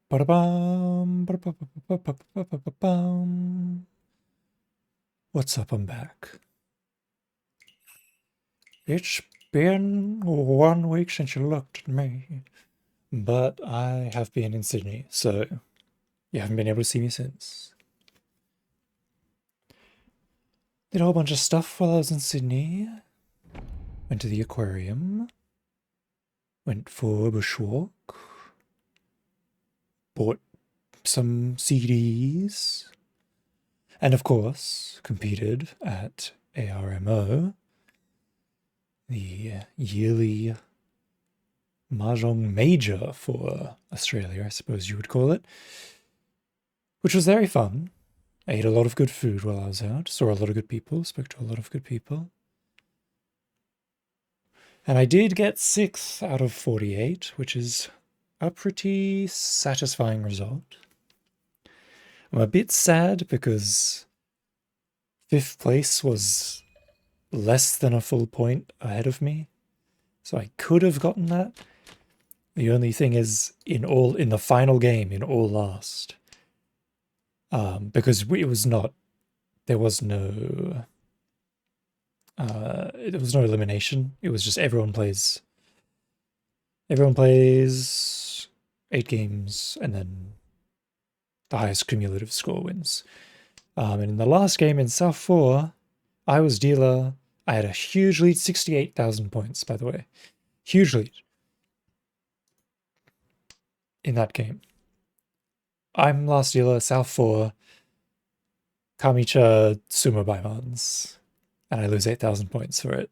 Ba-da-bum, ba-da-ba-ba-ba-ba-ba-ba-ba-bum. What's up? I'm back. It's been 1 week since you looked at me, but I have been in Sydney, so you haven't been able to see me since. Did a whole bunch of stuff while I was in Sydney. Went to the aquarium. Went for a bushwalk. Bought some CDs. And of course, competed at ARMO, the yearly Mahjong Major for Australia, I suppose you would call it, which was very fun. I ate a lot of good food while I was out, saw a lot of good people, spoke to a lot of good people. And I did get 6th out of 48, which is a pretty satisfying result. I'm a bit sad because 5th place was less than a full point ahead of me, so I could have gotten that. The only thing is, in the final game, in all last, because there was no elimination. It was just everyone plays 8 games, and then the highest cumulative score wins. And in the last game in South 4, I was dealer. I had a huge lead, 68,000 points, by the way. Huge lead in that game. I'm last dealer, South 4, Kamicha Sumo Baimans, and I lose 8,000 points for it.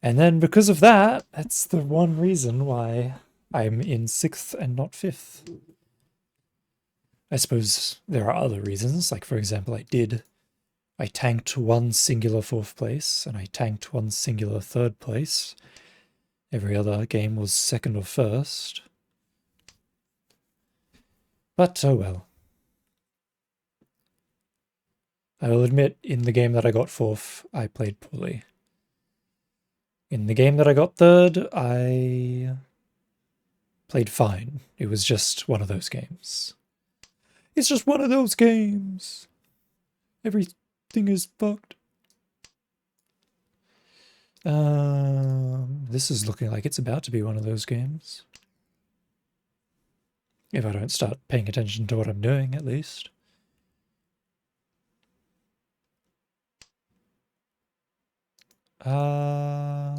And then because of that, that's the one reason why I'm in 6th and not 5th. I suppose there are other reasons, like for example, I tanked 1 singular 4th place, and I tanked 1 singular 3rd place. Every other game was 2nd or 1st. But oh well. I will admit, in the game that I got 4th, I played poorly. In the game that I got 3rd, I played fine. It was just one of those games. It's just one of those games. Everything is fucked. This is looking like it's about to be one of those games. If I don't start paying attention to what I'm doing, at least.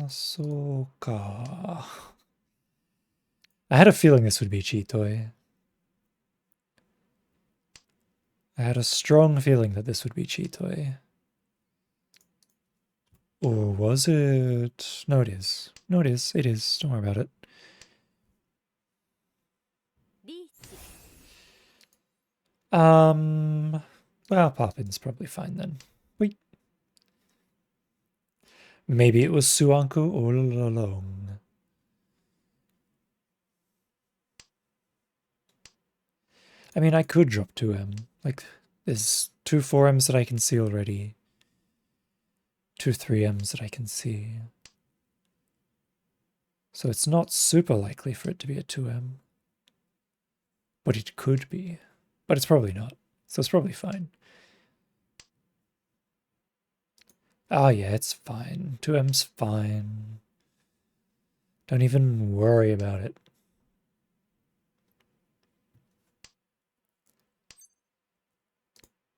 So ka. I had a feeling this would be Chitoi. I had a strong feeling that this would be Chitoi. Or was it? No, it is. No, it is. It is. Don't worry about it. Well, Poppin's probably fine then. Wait. Maybe it was Suanku all along. I mean, I could drop 2M. Like, there's 2 4Ms that I can see already. 2 3Ms that I can see. So it's not super likely for it to be a 2M. But it could be. But it's probably not. So it's probably fine. Oh yeah, it's fine. 2M's fine. Don't even worry about it.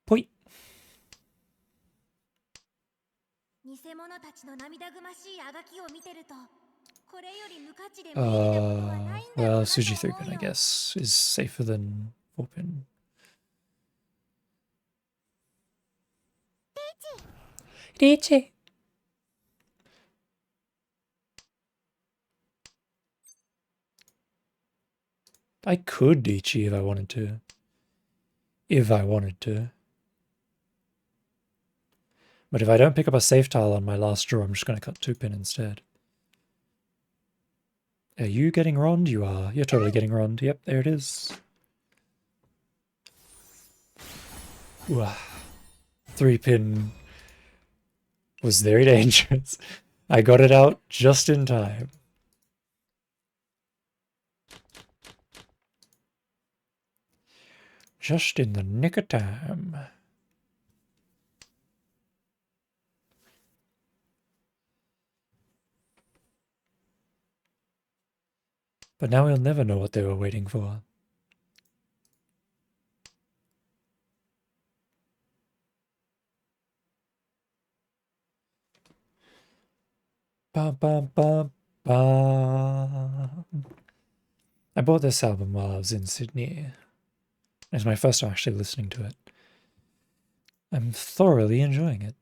Point. Well, Suji 3-pin, I guess, is safer than 4-pin. Riichi. I could Ichi if I wanted to. If I wanted to. But if I don't pick up a safe tile on my last draw, I'm just going to cut 2-pin instead. Are you getting rond? You are. You're totally getting rond. Yep, there it is. 3-pin was very dangerous. I got it out just in time. Just in the nick of time. But now we'll never know what they were waiting for. Bum, bum, bum, bum. I bought this album while I was in Sydney. It's my first time actually listening to it. I'm thoroughly enjoying it.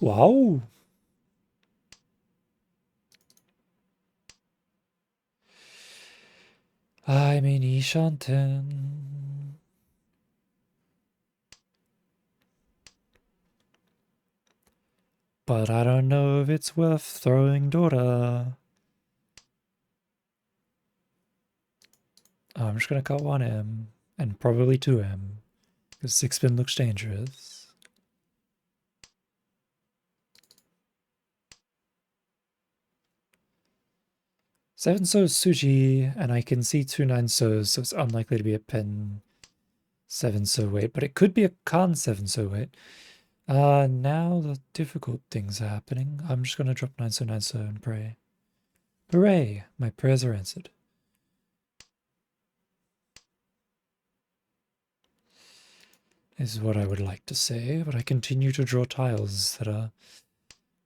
Wow! I'm in Ishanten. But I don't know if it's worth throwing Dora. I'm just gonna cut 1M and probably 2M because 6-spin looks dangerous. Seven so Suji, and I can see 2-9 so it's unlikely to be a pen 7 so wait, but it could be a con 7 so wait. Now the difficult things are happening. I'm just gonna drop 9 so and pray. Hooray! My prayers are answered. Is what I would like to say, but I continue to draw tiles that are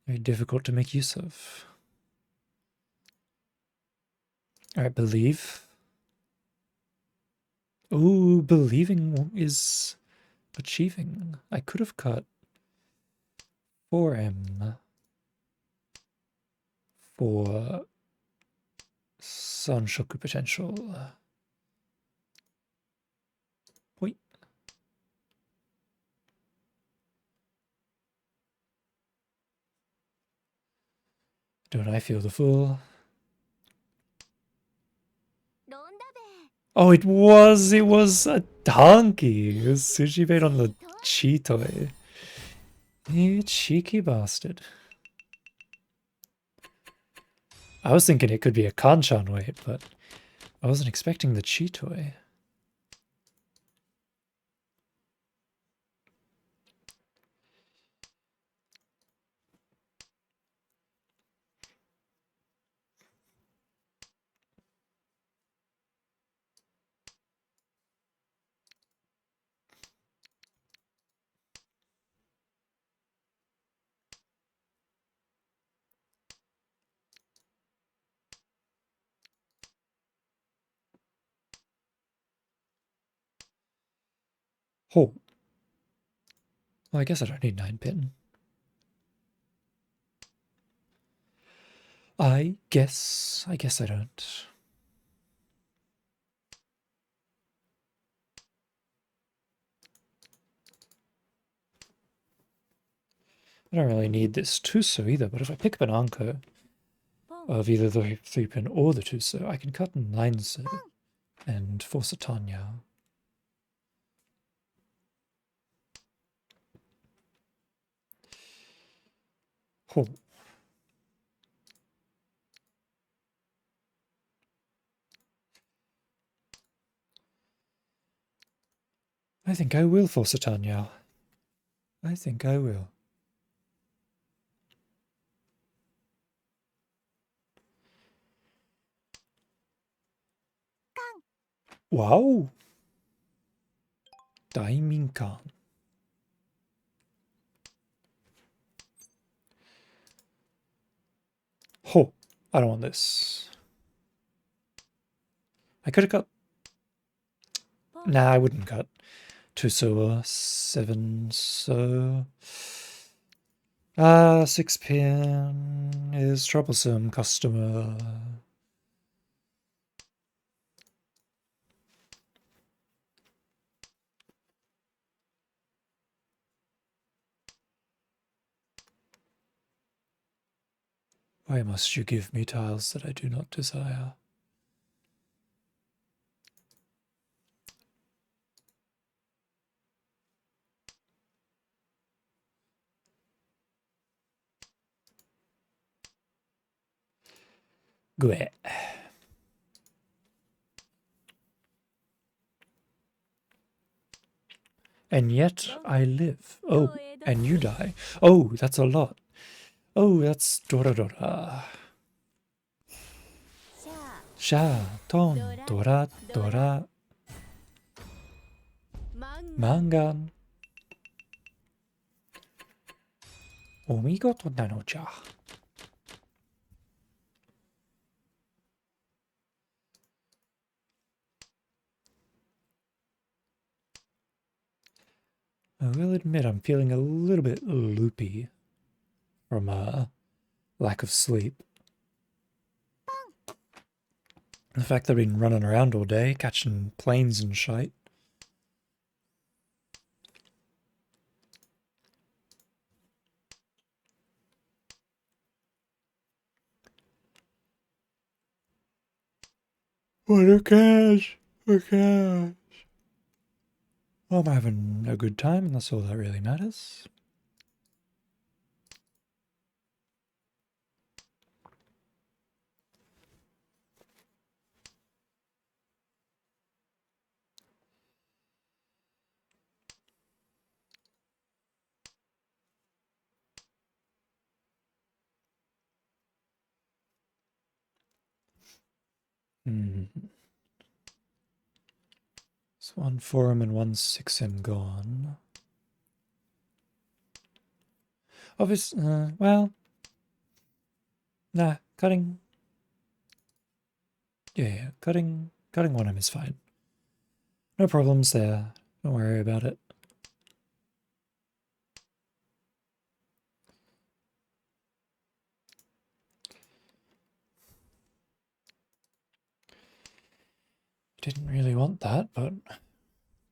very difficult to make use of. Alright, believe. Ooh, believing is achieving. I could have cut 4M for Sanshoku potential. Wait. Don't I feel the fool? Oh, it was a donkey. It was sushi bait on the Cheetoy. You cheeky bastard. I was thinking it could be a Kanchan weight, but I wasn't expecting the Cheetoy. Oh. Well, I guess I don't need 9-pin. I guess I don't. I don't really need this Tuso either, but if I pick up an Anko of either the 3-pin or the Tuso, I can cut 9-so and force a Tanya. Oh. I think I will force a Tanya. I think I will. Wow! Daiminkan. Oh, I don't want this. I could have cut. Nah, I wouldn't cut. 2-so or 7-so. 6-pin is troublesome, customer. Why must you give me tiles that I do not desire? Gue. And yet I live. Oh, and you die. Oh, that's a lot. Oh, that's Dora Dora. Sha, Ton, Dora, Dora. Mangan. Omigoto nano-cha. I will admit I'm feeling a little bit loopy from lack of sleep. The fact that I've been running around all day, catching planes and shite. What a cash! A cash! Well, I'm having a good time, and that's all that really matters. It's 1 4M and 1 6M gone. Obviously, well, nah, cutting. Yeah, cutting 1M is fine. No problems there. Don't worry about it. Didn't really want that, but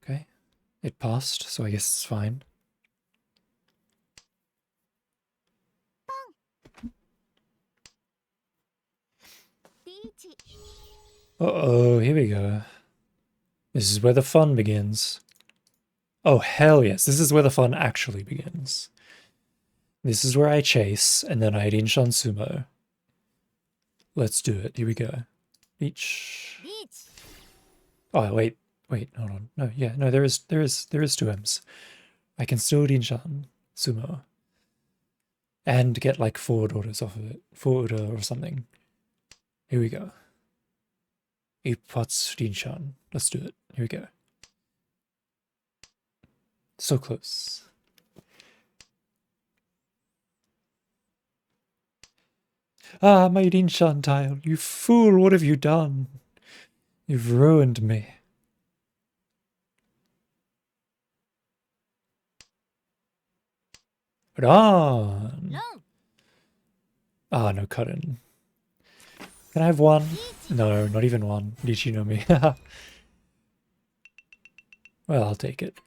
okay. It passed, so I guess it's fine. Uh-oh, here we go. This is where the fun begins. Oh, hell yes. This is where the fun actually begins. This is where I chase, and then I Rinshan Sumo. Let's do it. Here we go. Each. Oh, wait. Wait, hold on. No, yeah, no, there is 2 M's. I can still Rinshan Sumo. And get like 4 daughters off of it. 4 Ura or something. Here we go. Ippatsu Rinshan. Let's do it. Here we go. So close. Ah, my Rinshan tile. You fool, what have you done? You've ruined me. Run! Ah, no cutting. Can I have 1? No, not even 1. Riichi no me. Well, I'll take it.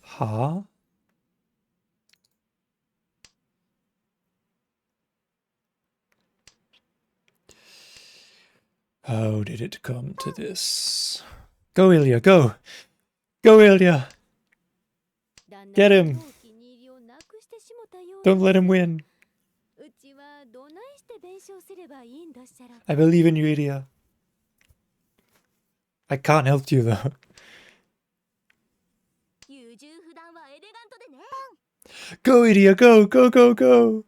Huh? How did it come to this? Go, Ilya, go! Go, Ilya! Get him! Don't let him win! I believe in you, Ilya. I can't help you, though. Go, Ilya, go! Go, go, go!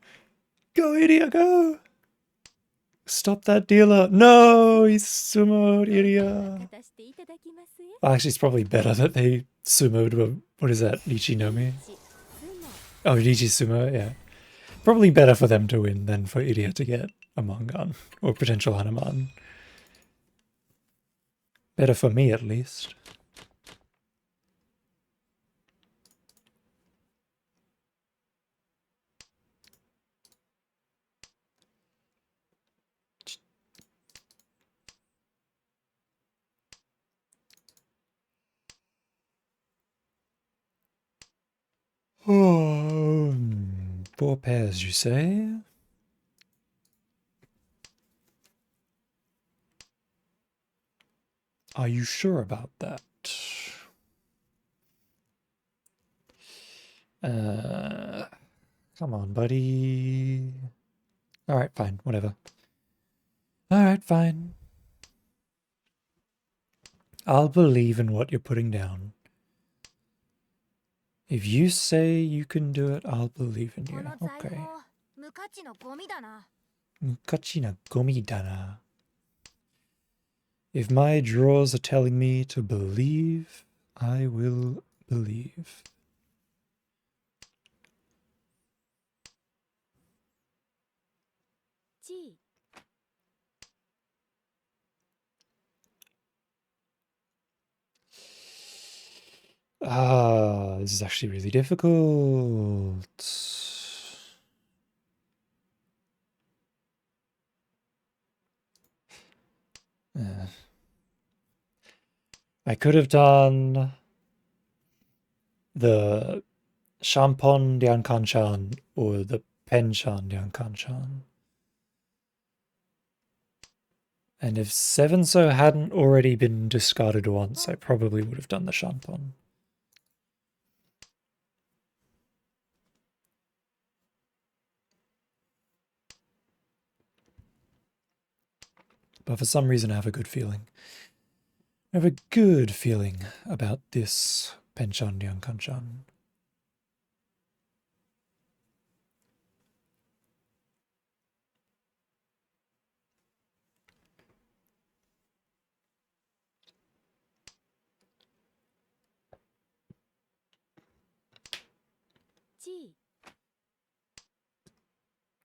Go, Ilya, go! Stop that dealer! No! He's sumoed, Ilya! Actually, it's probably better that they sumoed. What is that? Riichi no me? Oh, Riichi sumo, yeah. Probably better for them to win than for Ilya to get a Mangan. Or potential Hanuman. Better for me, at least. 4 pairs, you say? Are you sure about that? Come on, buddy. Alright, fine, whatever. Alright, fine. I'll believe in what you're putting down. If you say you can do it, I'll believe in you. Okay. Mukachi na gomi dana. If my drawers are telling me to believe, I will believe. This is actually really difficult. I could have done the Shampon Diankanchan or the Penchan Diankanchan. And if Sevenso hadn't already been discarded once, I probably would have done the Shampon. But for some reason I have a good feeling. I have a good feeling about this Penchan Diankanchan.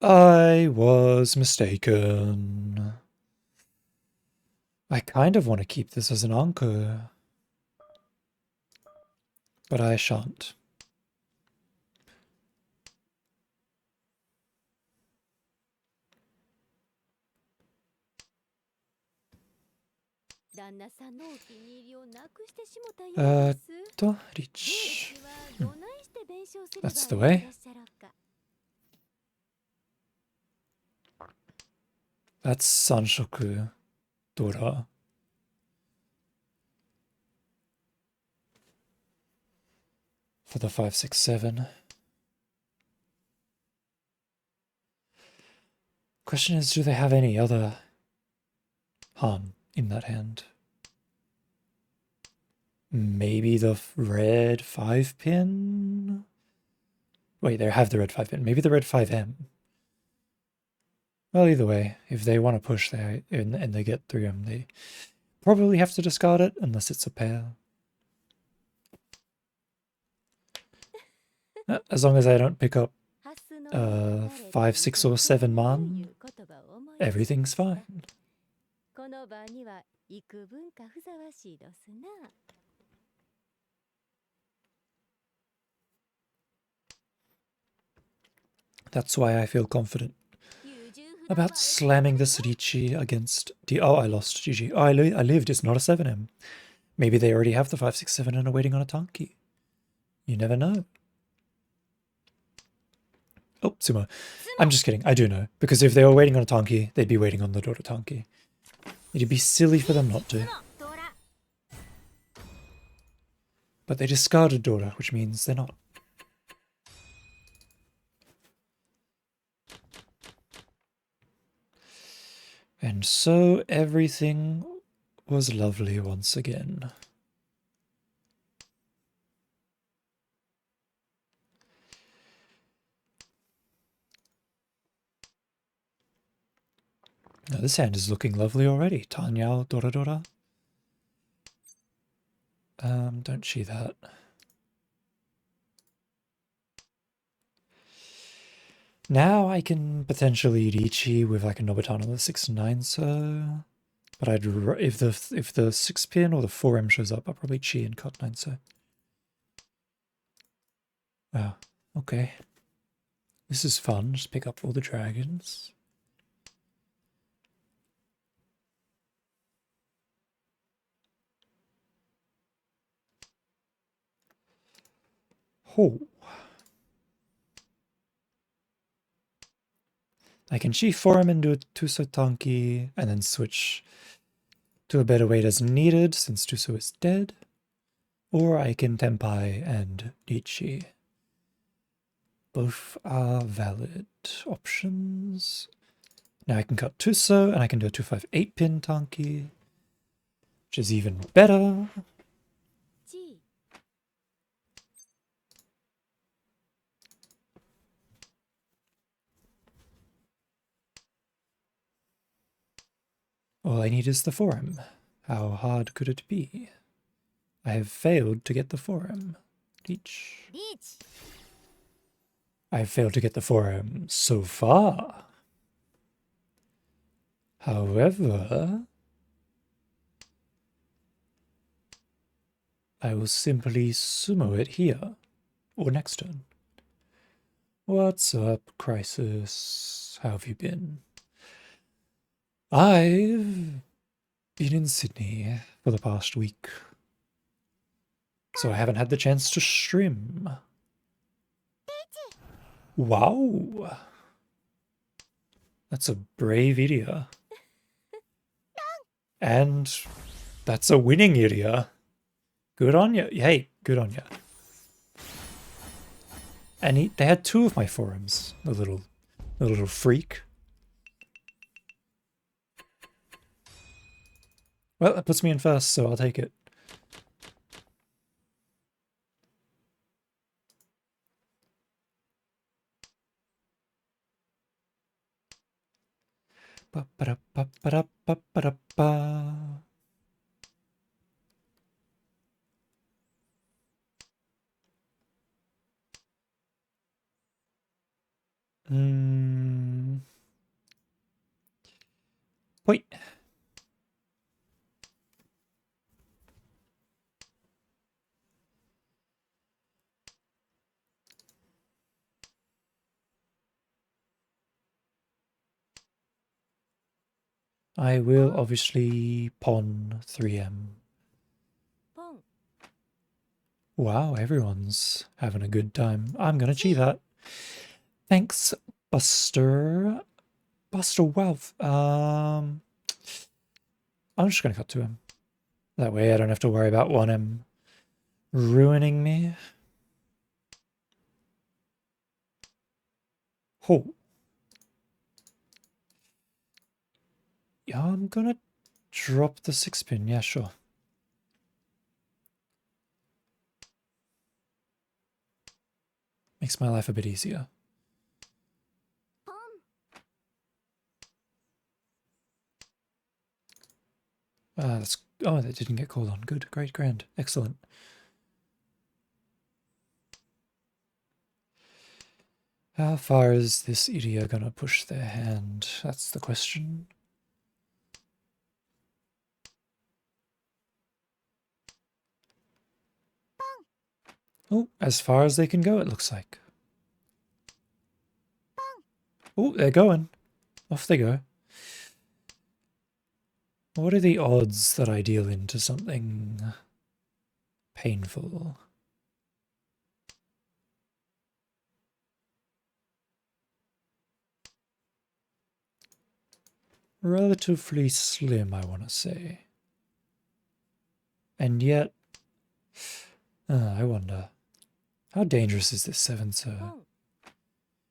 I was mistaken. I kind of want to keep this as an anchor, but I shan't. Reach. That's the way. That's Sanshoku Dora. For the 5, 6, 7. Question is, do they have any other Han in that hand? Maybe the red 5 pin? Wait, they have the red 5 pin. Maybe the red 5M. Well, either way, if they want to push there and they get through them, they probably have to discard it unless it's a pair. As long as I don't pick up 5, 6, or 7 man, everything's fine. That's why I feel confident about slamming this Riichi against the... Oh, I lost. GG. Oh, I lived. It's not a 7M. Maybe they already have the 5, 6, 7 and are waiting on a Tanki. You never know. Oh, Sumo. I'm just kidding. I do know. Because if they were waiting on a Tanki, they'd be waiting on the Dora Tanki. It'd be silly for them not to. But they discarded Dora, which means they're not. And so everything was lovely once again. Now this hand is looking lovely already. Tanyao Dora Dora. Don't see that. Now I can potentially Riichi with like a Nobutana with 6 and 9, so... But I'd if the 6 pin or the 4M shows up, I'll probably Chi and cut 9, so... Oh, okay. This is fun, just pick up all the dragons. Oh. I can chief form and do a Tuso Tanki, and then switch to a better weight as needed, since Tuso is dead. Or I can Tenpai and Riichi. Both are valid options. Now I can cut Tuso, and I can do a 258 pin Tanki, which is even better. All I need is the forum. How hard could it be? I have failed to get the forum. Reach. I have failed to get the forum so far. However, I will simply sumo it here, or next turn. What's up, Crisis? How have you been? I've been in Sydney for the past week, so I haven't had the chance to stream. Wow! That's a brave idiot. And that's a winning idiot. Good on you. Hey, good on you. And they had 2 of my forums. The little freak. Well, that puts me in first, so I'll take it. Ba ba da ba ba da ba ba da ba. Wait. I will obviously pawn 3M. Wow, everyone's having a good time. I'm gonna cheat that. Thanks, Buster. Buster Wealth. I'm just gonna cut to him. That way I don't have to worry about 1M ruining me. Oh. Yeah, I'm gonna drop the 6-pin. Yeah, sure. Makes my life a bit easier. That's... Oh, that didn't get called on. Good, great, grand. Excellent. How far is this idiot gonna push their hand? That's the question. Oh, as far as they can go, it looks like. Oh, they're going. Off they go. What are the odds that I deal into something painful? Relatively slim, I want to say. And yet, I wonder, how dangerous is this 7-so?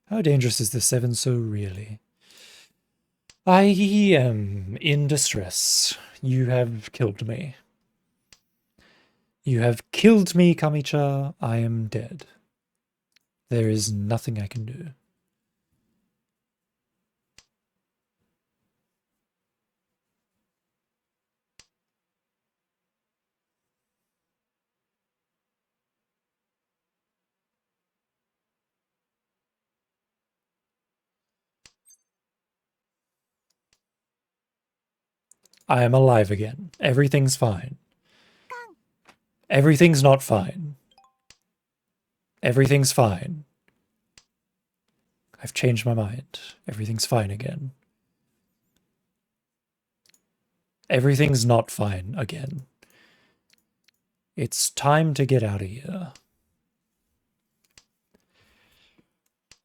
How dangerous is this 7-so really? I am in distress. You have killed me. You have killed me, Kamicha. I am dead. There is nothing I can do. I am alive again. Everything's fine. Everything's not fine. Everything's fine. I've changed my mind. Everything's fine again. Everything's not fine again. It's time to get out of here.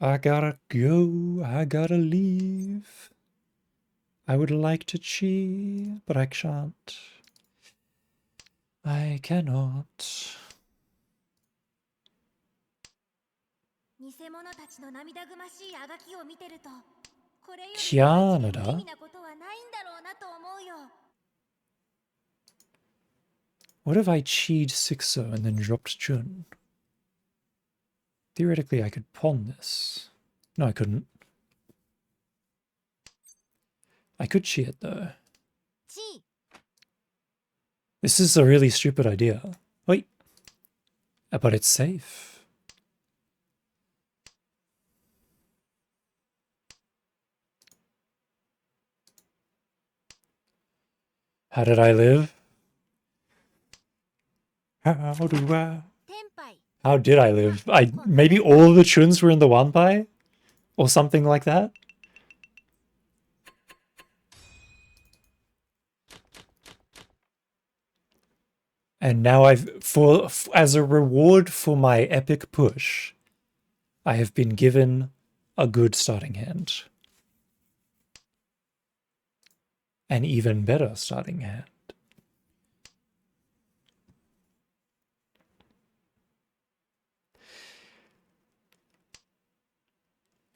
I gotta go, I gotta leave. I would like to cheat, but I shan't. I cannot. Canada? What if I cheat 6-0 and then dropped Chun? Theoretically, I could pawn this. No, I couldn't. I could cheat it, though. This is a really stupid idea. Wait. But it's safe. How did I live? How do I? How did I live? Maybe all of the Chuns were in the Wanpai? Or something like that? And now as a reward for my epic push, I have been given a good starting hand. An even better starting hand.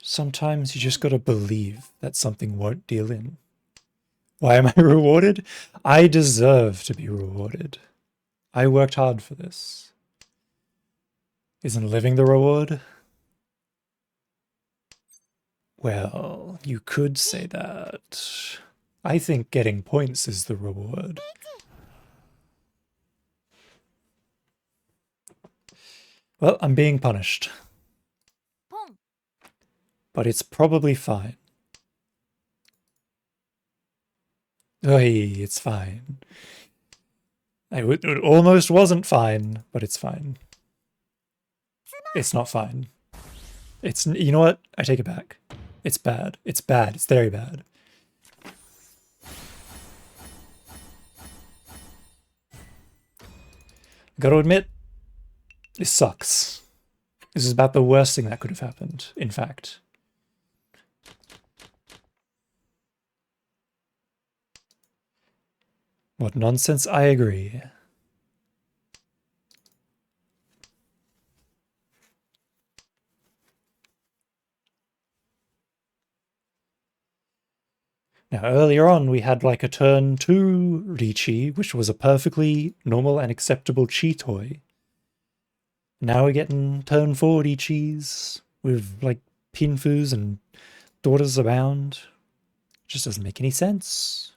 Sometimes you just gotta believe that something won't deal in. Why am I rewarded? I deserve to be rewarded. I worked hard for this. Isn't living the reward? Well, you could say that. I think getting points is the reward. Well, I'm being punished. But it's probably fine. Oy, it's fine. It almost wasn't fine, but it's fine. It's not fine. It's, you know what? I take it back. It's bad. It's bad. It's very bad. Gotta admit, this sucks. This is about the worst thing that could have happened, in fact. What nonsense, I agree. Now, earlier on, we had like a turn 2 Riichi, which was a perfectly normal and acceptable chi toy. Now we're getting turn 4 Riichis with like pinfus and daughters abound. Just doesn't make any sense.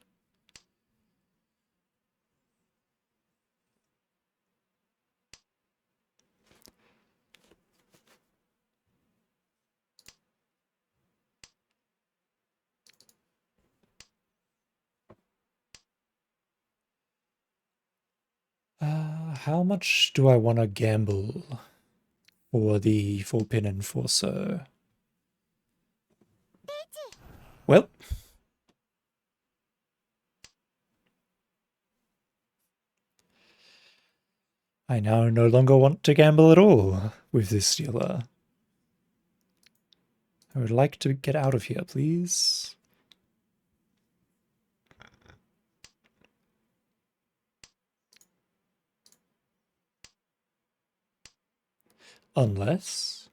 How much do I want to gamble for the 4-pin enforcer? Well, I now no longer want to gamble at all with this dealer. I would like to get out of here, please. Unless...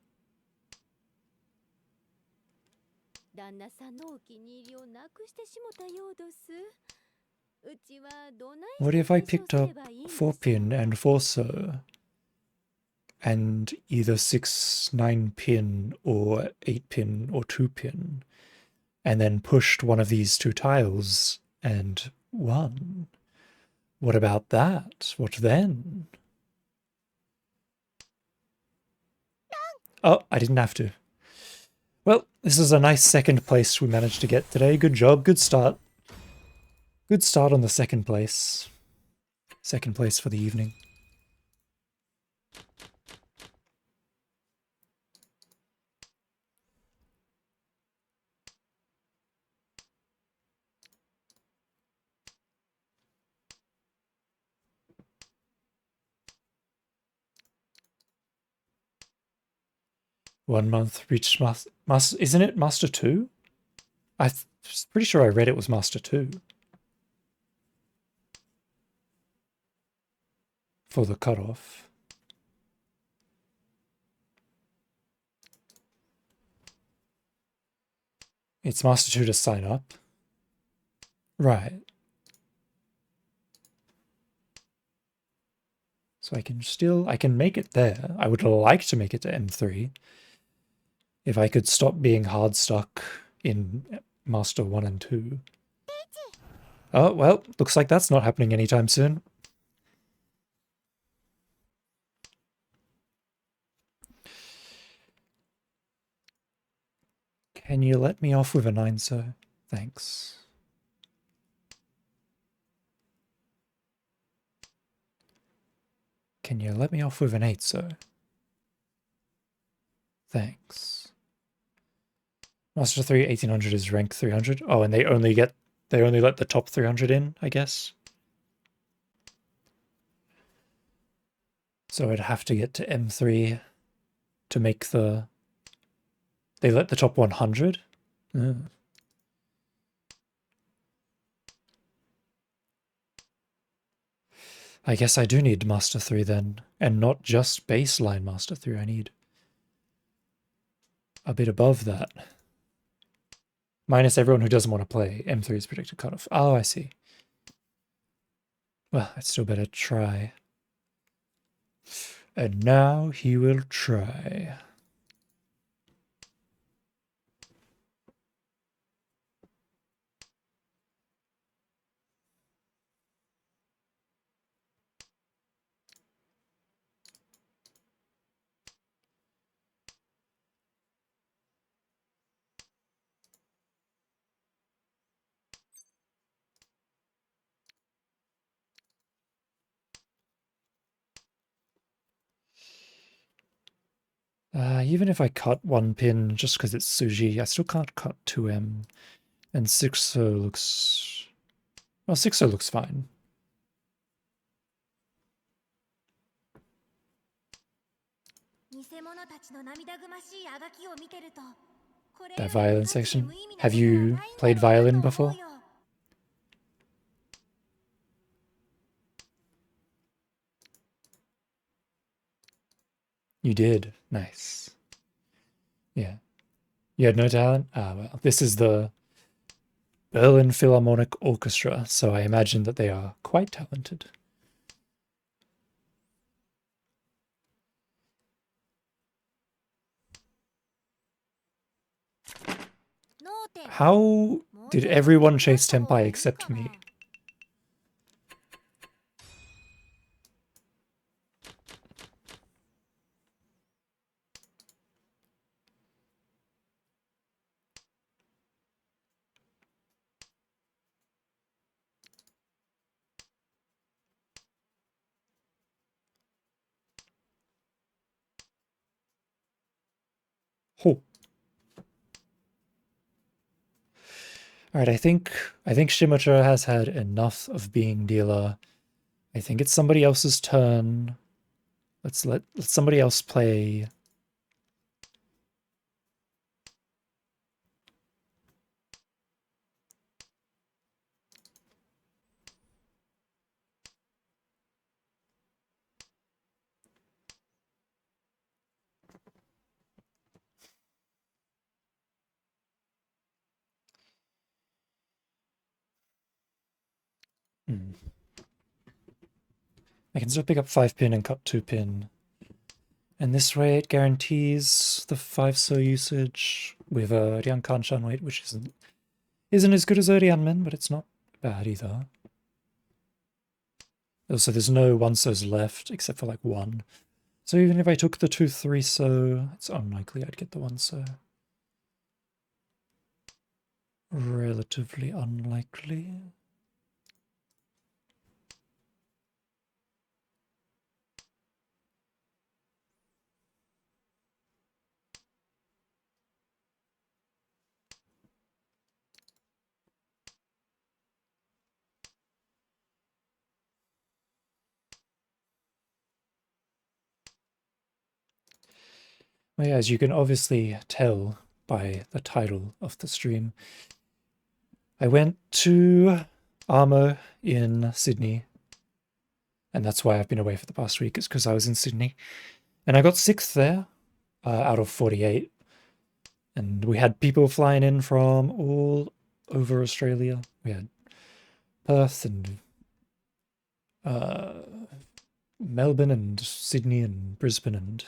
What if I picked up 4-pin and 4-so and either 6, 9-pin or 8-pin or 2-pin and then pushed one of these two tiles and won? What about that? What then? Oh, I didn't have to. Well, this is a nice second place we managed to get today. Good job, good start. Good start on the second place. Second place for the evening. 1 month reached master. Isn't it Master 2? I'm pretty sure I read it was Master 2. For the cutoff. It's Master 2 to sign up. Right. So I can make it there. I would like to make it to M3. If I could stop being hard stuck in Master 1 and 2. Oh, well, looks like that's not happening anytime soon. Can you let me off with a 9, sir? Thanks. Can you let me off with an 8, sir? Thanks. Master 3, 1800 is rank 300. Oh, and they only let the top 300 in, I guess. So I'd have to get to M3 to make the... They let the top 100? I guess I do need Master 3 then, and not just baseline Master 3, I need a bit above that. Minus everyone who doesn't want to play. M3 is predicted cutoff. Oh, I see. Well, I'd still better try. And now he will try. Even if I cut one pin just because it's Suji, I still can't cut 2M. And 6-0 looks... Well, 6-0 looks fine. That violin section. Have you played violin before? You did. Nice. Yeah. You had no talent? Ah, well, this is the Berlin Philharmonic Orchestra, so I imagine that they are quite talented. How did everyone chase Tenpai except me? Oh. Alright, I think Shimocha has had enough of being dealer. I think it's somebody else's turn. Let's let somebody else play. I can still pick up 5 pin and cut 2 pin. And this way it guarantees the 5 so usage with a Ryankan-chan weight, which isn't as good as Orianmen, but it's not bad either. Also, there's no 1 so's left, except for like 1. So even if I took the 2-3 so, it's unlikely I'd get the 1 so. Relatively unlikely. Well, yeah, as you can obviously tell by the title of the stream, I went to Armo in Sydney, and that's why I've been away for the past week, is because I was in Sydney. And I got 6th there, out of 48. And we had people flying in from all over Australia. We had Perth and Melbourne and Sydney and Brisbane and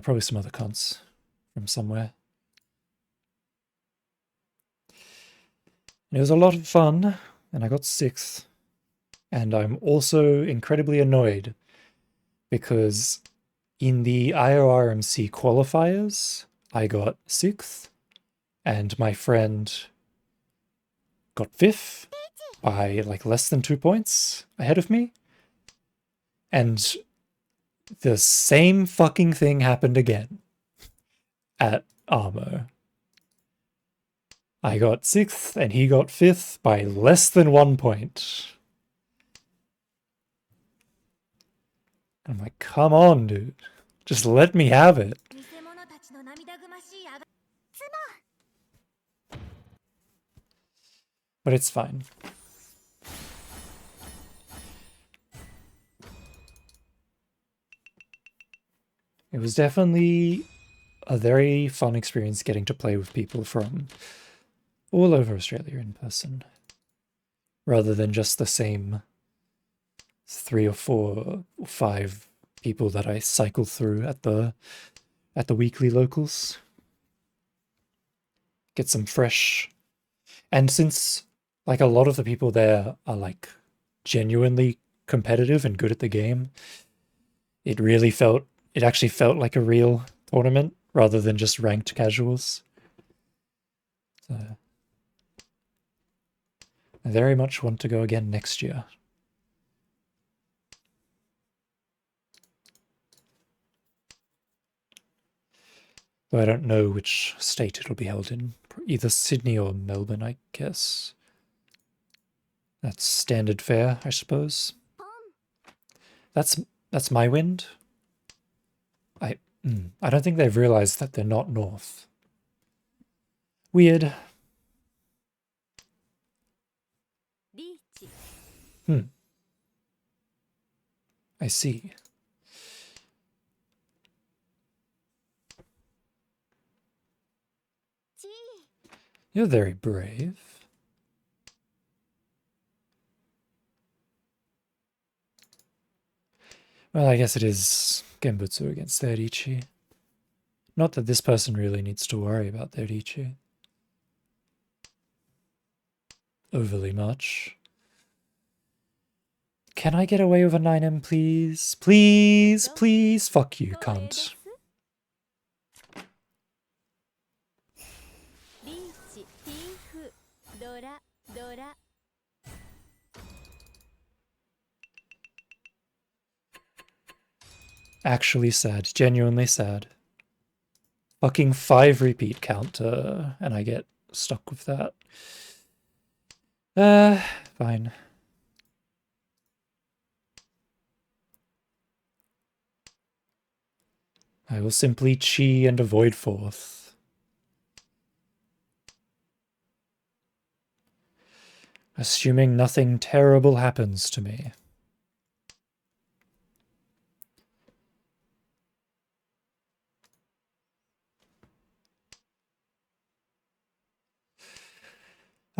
probably some other cons from somewhere. And it was a lot of fun, and I got 6th. And I'm also incredibly annoyed because in the IORMC qualifiers, I got 6th, and my friend got 5th by like less than 2 points ahead of me. And the same fucking thing happened again at Armo. I got 6th and he got 5th by less than 1 point. I'm like, come on, dude. Just let me have it. But it's fine. It was definitely a very fun experience getting to play with people from all over Australia in person, rather than just the same 3 or 4 or 5 people that I cycle through at the weekly locals. Get some fresh, and since like a lot of the people there are like genuinely competitive and good at the game, it actually felt like a real tournament rather than just ranked casuals. So I very much want to go again next year. Though I don't know which state it'll be held in. Either Sydney or Melbourne, I guess. That's standard fare, I suppose. That's my wind. I don't think they've realized that they're not north. Weird. I see. You're very brave. Well, I guess it is Genbutsu against Aus Riichi. Not that this person really needs to worry about Aus Riichi overly much. Can I get away with a 9M, please? Please, please. Fuck you, cunt. Actually sad. Genuinely sad. Fucking 5 repeat counter, and I get stuck with that. Fine. I will simply chi and avoid 4th. Assuming nothing terrible happens to me.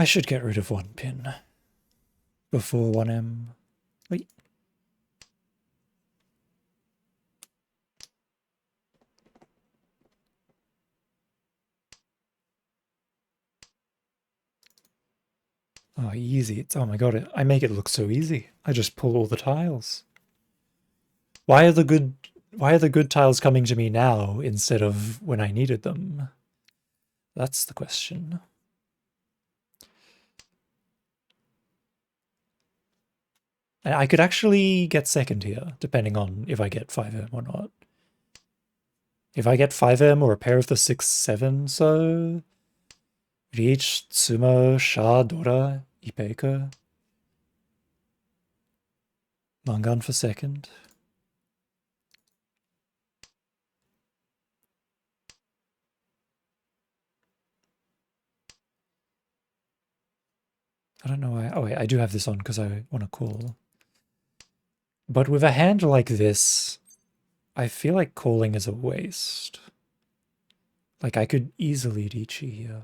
I should get rid of 1 pin before 1M. Wait. Oh, easy. Oh my god, I make it look so easy. I just pull all the tiles. Why are the good tiles coming to me now instead of when I needed them? That's the question. I could actually get 2nd here, depending on if I get 5M or not. If I get 5M or a pair of the 6-7, so Reach, Tsumo, Sha, Dora, Ipeka. Mangan for 2nd. I don't know why. Oh wait, I do have this on because I want to call. But with a hand like this, I feel like calling is a waste. Like I could easily Riichi here.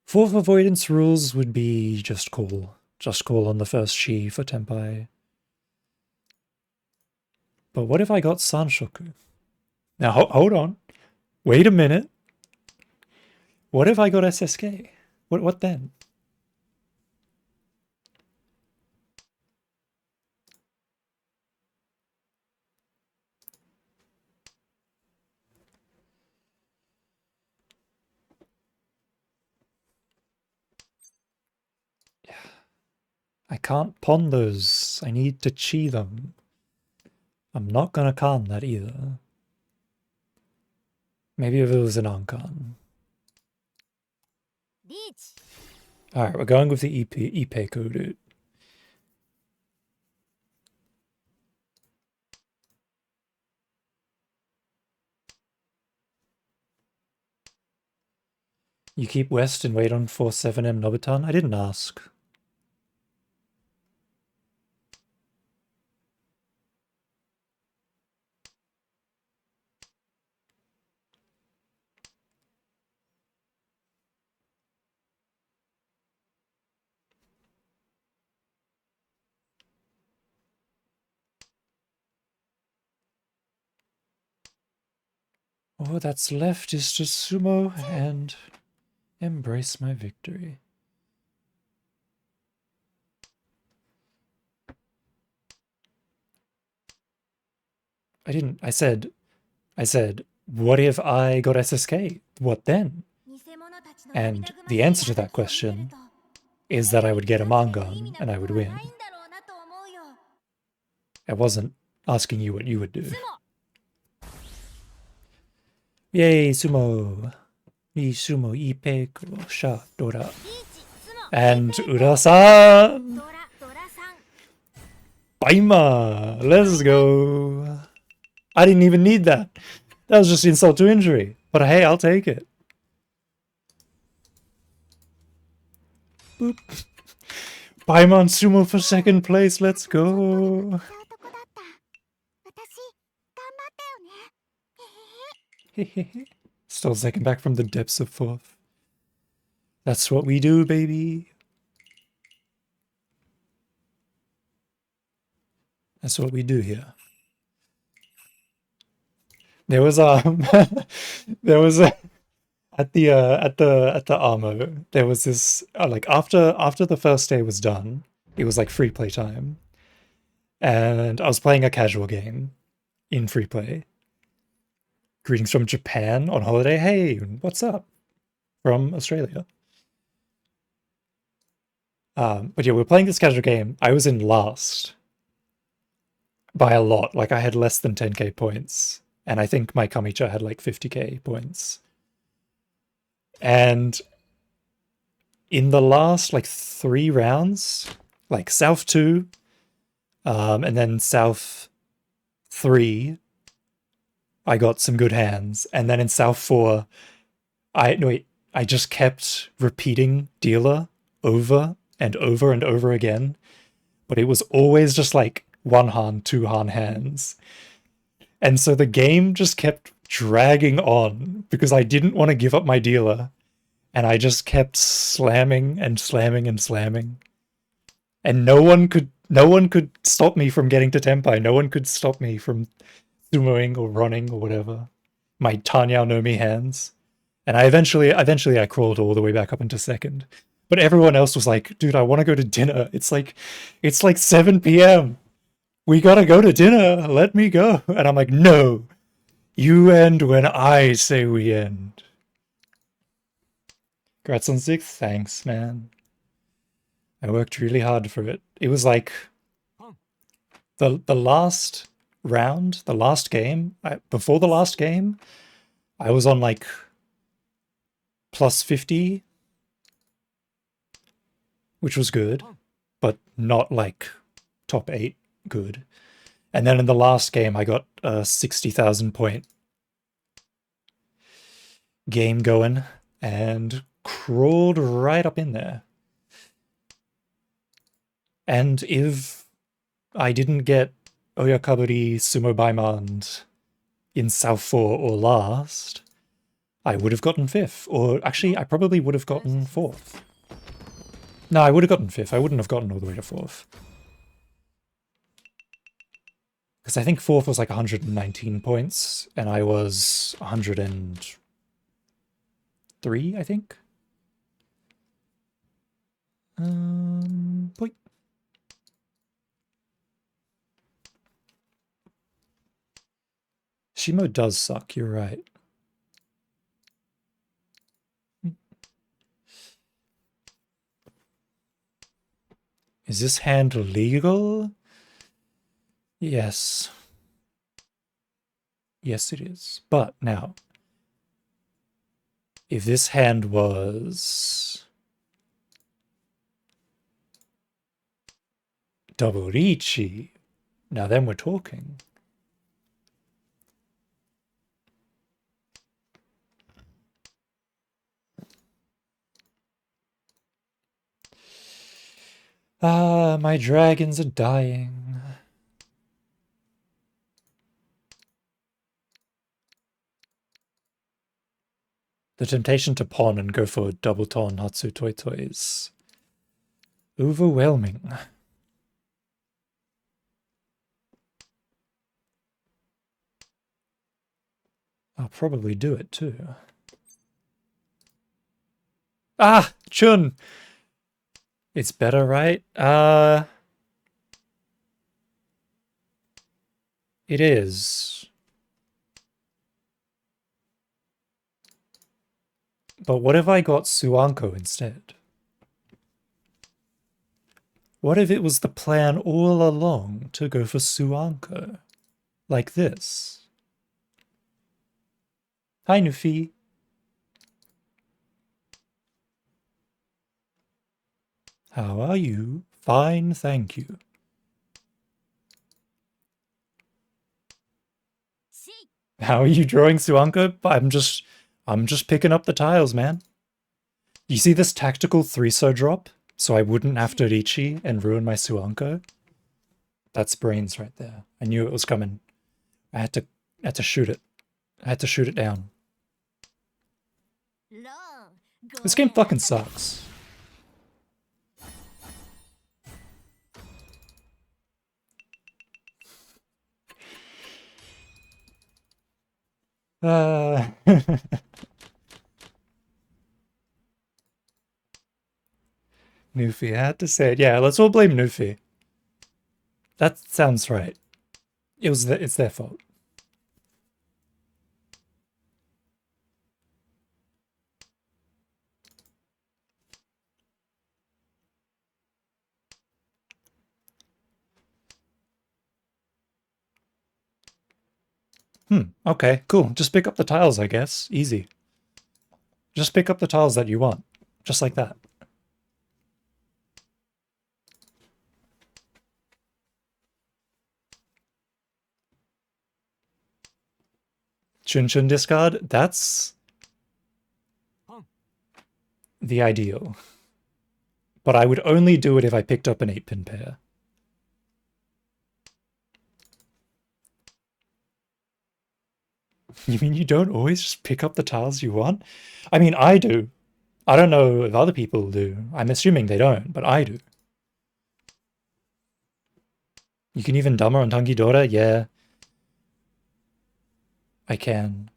Fourth avoidance rules would be just call. Just call on the first Chi for Tenpai. But what if I got Sanshoku? Now hold on. Wait a minute. What if I got SSK? What then? Yeah. I can't pawn those. I need to Chi them. I'm not gonna con that either. Maybe if it was an Ankan. Alright, we're going with the Ipeiko route. You keep west and wait on 47M Nobutan? I didn't ask. All that's left is to sumo and embrace my victory. I said, what if I got SSK? What then? And the answer to that question is that I would get a Mangan and I would win. I wasn't asking you what you would do. Yay, sumo! Sumo Ipeiko sha dora. And Ura-san! Baima! Let's go! I didn't even need that. That was just insult to injury. But hey, I'll take it. Boop. Paimon Sumo for second place, let's go. Still second back from the depths of fourth. That's what we do, baby. That's what we do here. There was there was a at the Armo, there was this like after the first day was done, it was like free play time. And I was playing a casual game in free play. Greetings from Japan on holiday. Hey, what's up? From Australia. But yeah, we were playing this casual game. I was in last by a lot. Like I had less than 10k points. And I think my Kamicha had like 50k points. And in the last like 3 rounds, like South 2, and then South 3, I got some good hands. And then in South 4, I just kept repeating dealer over and over and over again. But it was always just like 1 Han, 2 Han hands. And so the game just kept dragging on because I didn't want to give up my dealer. And I just kept slamming and slamming and slamming. And no one could stop me from getting to Tenpai. No one could stop me from sumoing or running or whatever. My Tanyao no Mi hands. And I eventually I crawled all the way back up into second. But everyone else was like, dude, I want to go to dinner. It's like 7 p.m. We gotta go to dinner. Let me go. And I'm like, no. You end when I say we end. Congrats on 6th. Thanks, man. I worked really hard for it. It was like the last round, the last game, before the last game, I was on like plus 50, which was good, but not like top 8 good. And then in the last game, I got a 60,000 point game going, and crawled right up in there. And if I didn't get Oyakaburi Sumo Baimand in South 4 or last, I would have gotten 5th. Or actually, I probably would have gotten 4th. No, I would have gotten 5th. I wouldn't have gotten all the way to 4th. Because I think 4th was like 119 points, and I was 103, I think. Point. Shimo does suck, you're right. Is this hand legal? Yes. Yes, it is. But now, if this hand was double Riichi, now then we're talking. Ah, my dragons are dying. The temptation to pawn and go for double ton Hatsu Toi Toi is overwhelming. I'll probably do it too. Ah, Chun! It's better, right? It is. But what if I got Suanko instead? What if it was the plan all along to go for Suanko? Like this. Hi, Nufi. How are you? Fine, thank you. How are you drawing Suanko? I'm just picking up the tiles, man. You see this tactical 3-so drop? So I wouldn't have to Riichi and ruin my Suanko? That's brains right there. I knew it was coming. I had to shoot it. I had to shoot it down. This game fucking sucks. Nufi, I had to say it. Yeah, let's all blame Nufi. That sounds right. It's their fault. Okay, cool. Just pick up the tiles, I guess. Easy. Just pick up the tiles that you want. Just like that. Chun Chun discard? That's the ideal. But I would only do it if I picked up an 8-pin pair. You mean you don't always just pick up the tiles you want? I mean, I do. I don't know if other people do. I'm assuming they don't, but I do. You can even dumber on Tangi Dora? Yeah. I can.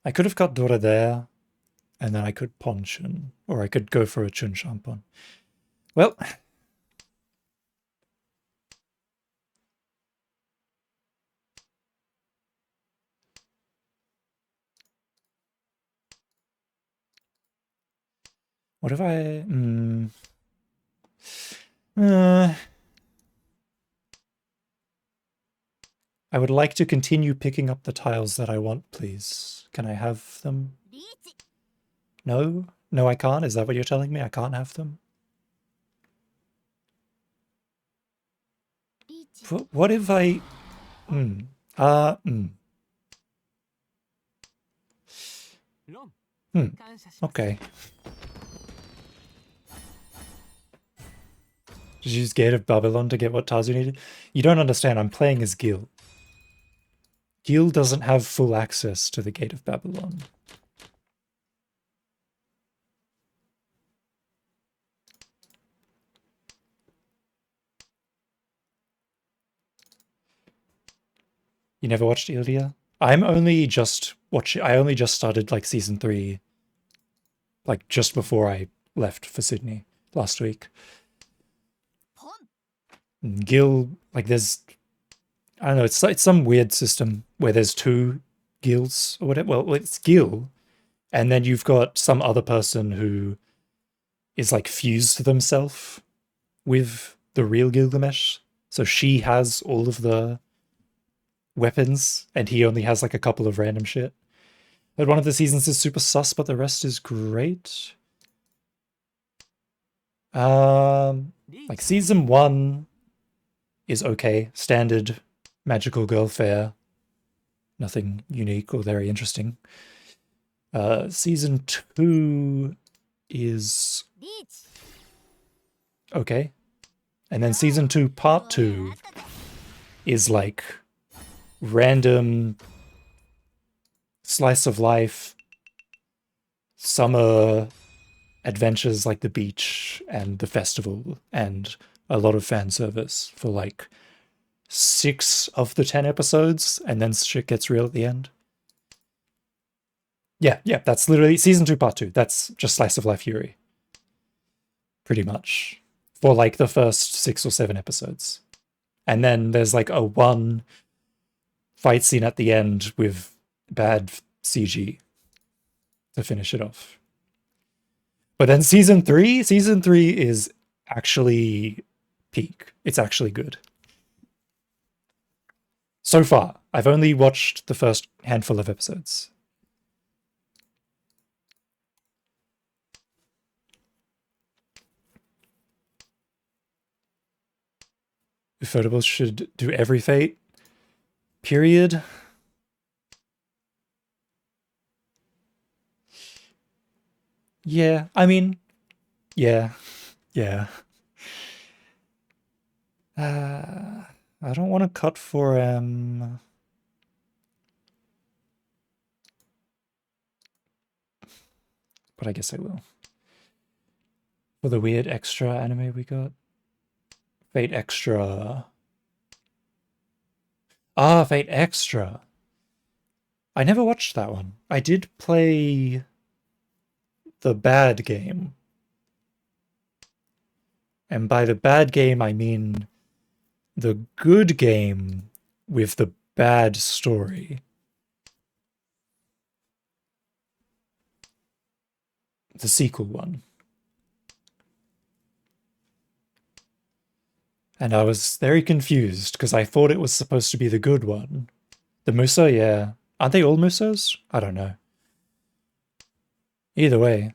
I could have got Dora there, and then I could pawn Chun, or I could go for a Chun Shampon. Well... What if I... I would like to continue picking up the tiles that I want, please. Can I have them? No? No, I can't? Is that what you're telling me? I can't have them? What if I... Uh, mm, okay. Did you use Gate of Babylon to get what Tazu needed? You don't understand, I'm playing as Gil. Gil doesn't have full access to the Gate of Babylon. You never watched Ilya? I only just started like season 3, like just before I left for Sydney last week. And Gil, like there's, I don't know, it's some weird system where there's 2 guilds or whatever. Well, it's Gil, and then you've got some other person who is like fused to themselves with the real Gilgamesh. So she has all of the weapons, and he only has like a couple of random shit. But one of the seasons is super sus, but the rest is great. Like season 1 is okay, standard magical girl fare, nothing unique or very interesting. Season 2 is okay, and then season 2 part 2 is like random slice of life summer adventures like the beach and the festival and a lot of fan service for like 6 of the 10 episodes, and then shit gets real at the end. Yeah, that's literally season 2 part 2. That's just slice of life Yuri. Pretty much. For like the first 6 or 7 episodes. And then there's like a 1 fight scene at the end with bad CG to finish it off. But then season 3 is actually peak. It's actually good. So far, I've only watched the first handful of episodes. Ufotable should do every fate. Period. Yeah, I mean, yeah. I don't want to cut for but I guess I will. For the weird extra anime we got. Fate Extra. Ah, Fate Extra. I never watched that one. I did play the bad game. And by the bad game, I mean the good game with the bad story. The sequel one. And I was very confused because I thought it was supposed to be the good one. The Muso, yeah. Aren't they all Musos? I don't know. Either way,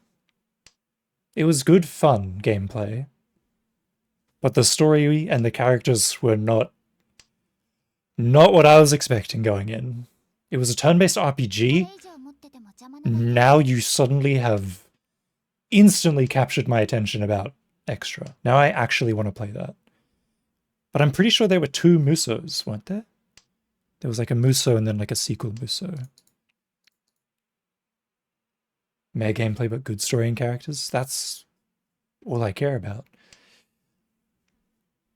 it was good fun gameplay. But the story and the characters were not what I was expecting going in. It was a turn-based RPG. Now you suddenly have instantly captured my attention about Extra. Now I actually want to play that. But I'm pretty sure there were 2 Musos, weren't there? There was like a Muso and then like a sequel Muso. Meh gameplay but good story and characters. That's all I care about.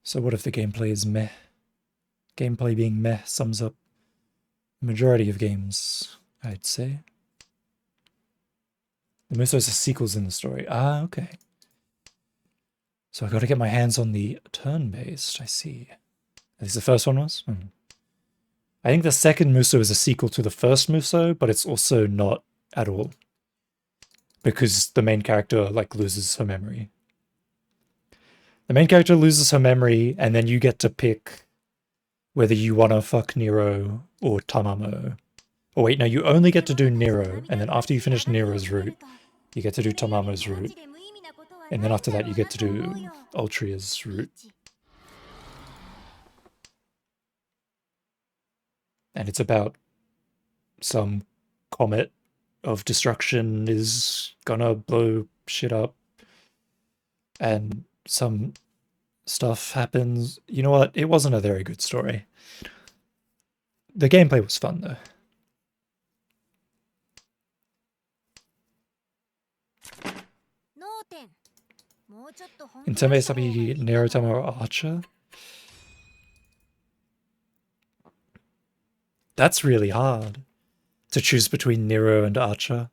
So what if the gameplay is meh? Gameplay being meh sums up the majority of games, I'd say. The Musos are sequels in the story. Ah, okay. So I got to get my hands on the turn-based, I see. At least the first one was? I think the second Muso is a sequel to the first Muso, but it's also not at all. Because the main character, like, loses her memory. The main character loses her memory, and then you get to pick whether you want to fuck Nero or Tamamo. Oh wait, no, you only get to do Nero, and then after you finish Nero's route, you get to do Tamamo's route. And then after that, you get to do Ultria's route. And it's about some comet of destruction is gonna blow shit up. And some stuff happens. You know what? It wasn't a very good story. The gameplay was fun, though. Inteme sabi Nerotama or Archer? That's really hard to choose between Nero and Archer.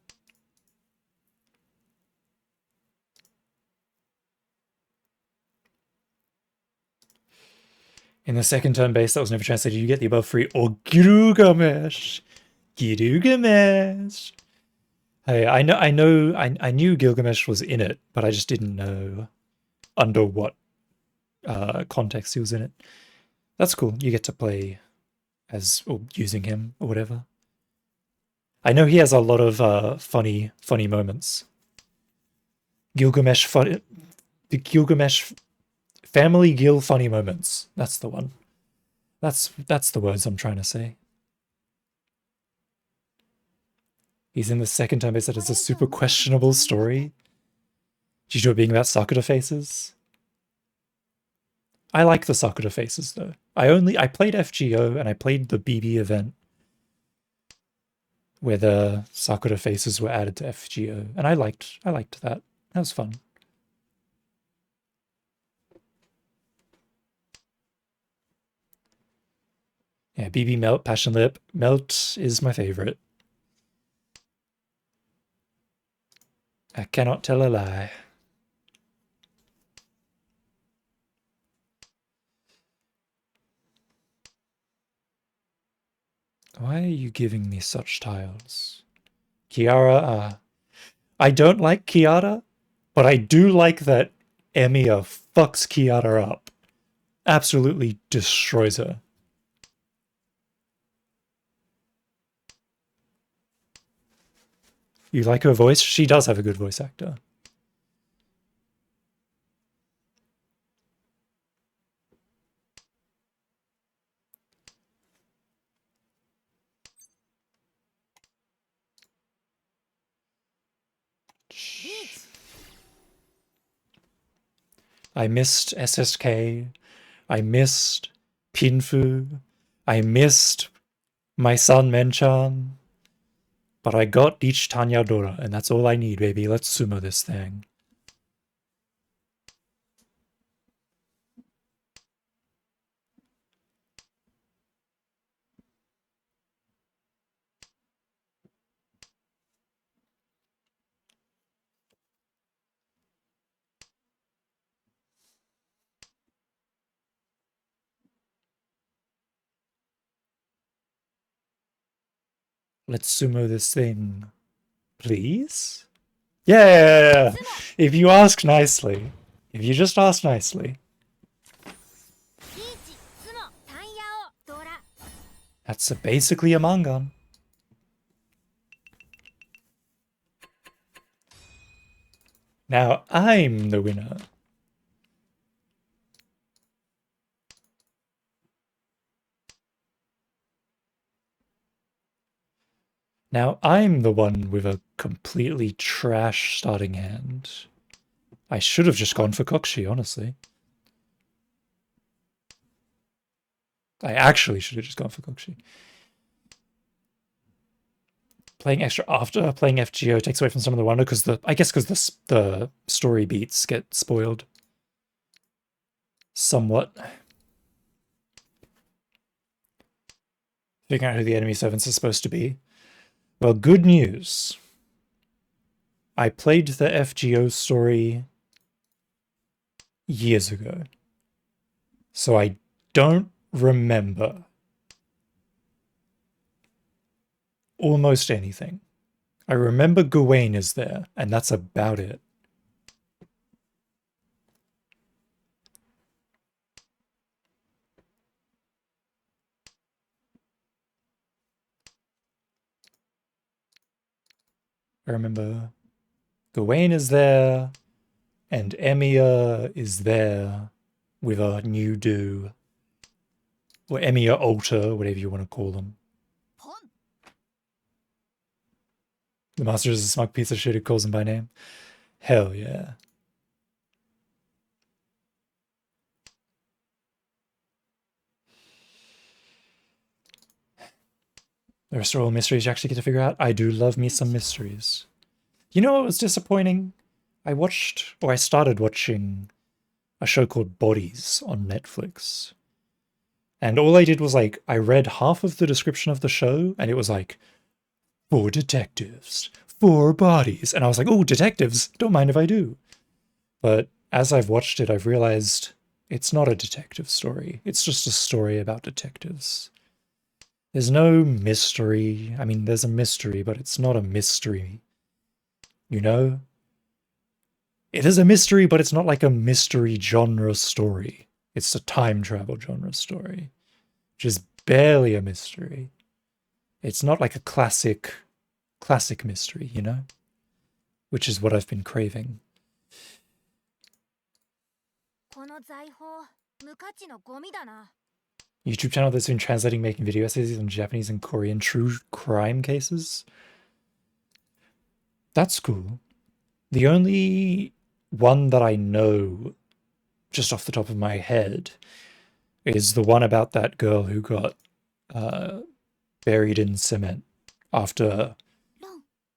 In the second turn base that was never translated, you get the above three or Gilgamesh. Gilgamesh. Hey, I knew Gilgamesh was in it, but I just didn't know under what context he was in it. That's cool. You get to play as or using him or whatever. I know he has a lot of funny moments. The Gilgamesh Family Gil funny moments. That's the one. That's the words I'm trying to say. He's in the second turn base that is a super questionable story. Due to it being about Sakura faces. I like the Sakura faces though. I played FGO and I played the BB event where the Sakura faces were added to FGO, and I liked that. That was fun. Yeah, BB Melt, Passion Lip. Melt is my favorite. I cannot tell a lie. Why are you giving me such tiles? Kiara, I don't like Kiara, but I do like that Emiya fucks Kiara up. Absolutely destroys her. You like her voice? She does have a good voice actor. I missed SSK. I missed Pinfu. I missed my son Menchan. But I got each Tanya Dora, and that's all I need, baby. Let's sumo this thing. Let's sumo this thing. Please? Yeah! If you ask nicely. If you just ask nicely. That's basically a mangan. Now I'm the winner. Now I'm the one with a completely trash starting hand. I should have just gone for Kokshi, honestly. I actually should have just gone for Kokshi. Playing extra after playing FGO takes away from some of the wonder because the story beats get spoiled somewhat. Figuring out who the enemy servants are supposed to be. Well, good news. I played the FGO story years ago, so I don't remember almost anything. I remember Gawain is there, and that's about it. I remember Gawain is there, and Emiya is there with a new do, or Emiya Alter, whatever you want to call them. The master is a smug piece of shit who calls him by name. Hell yeah. The rest are all mysteries you actually get to figure out. I do love me some mysteries. You know what was disappointing? I started watching a show called Bodies on Netflix. And all I did was like, I read half of the description of the show and it was like, 4 detectives, 4 bodies. And I was like, oh, detectives, don't mind if I do. But as I've watched it, I've realized it's not a detective story. It's just a story about detectives. There's no mystery. I mean, there's a mystery, but it's not a mystery. You know? It is a mystery, but it's not like a mystery genre story. It's a time travel genre story, which is barely a mystery. It's not like a classic mystery, you know? Which is what I've been craving. YouTube channel that's been translating, making video essays on Japanese and Korean true crime cases. That's cool. The only one that I know, just off the top of my head, is the one about that girl who got buried in cement after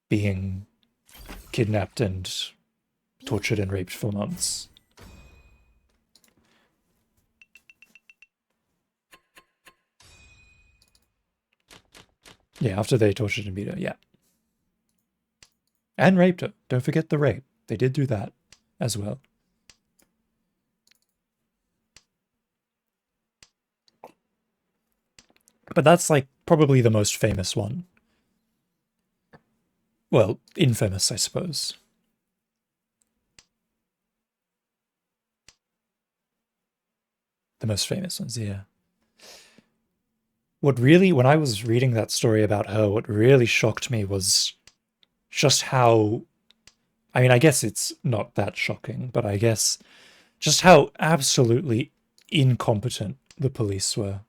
being kidnapped and tortured and raped for months. Yeah, after they tortured and beat her, yeah. And raped her. Don't forget the rape. They did do that as well. But that's like probably the most famous one. Well, infamous, I suppose. The most famous ones, yeah. What really, when I was reading that story about her, what really shocked me was just how, I mean, I guess it's not that shocking, but I guess just how absolutely incompetent the police were.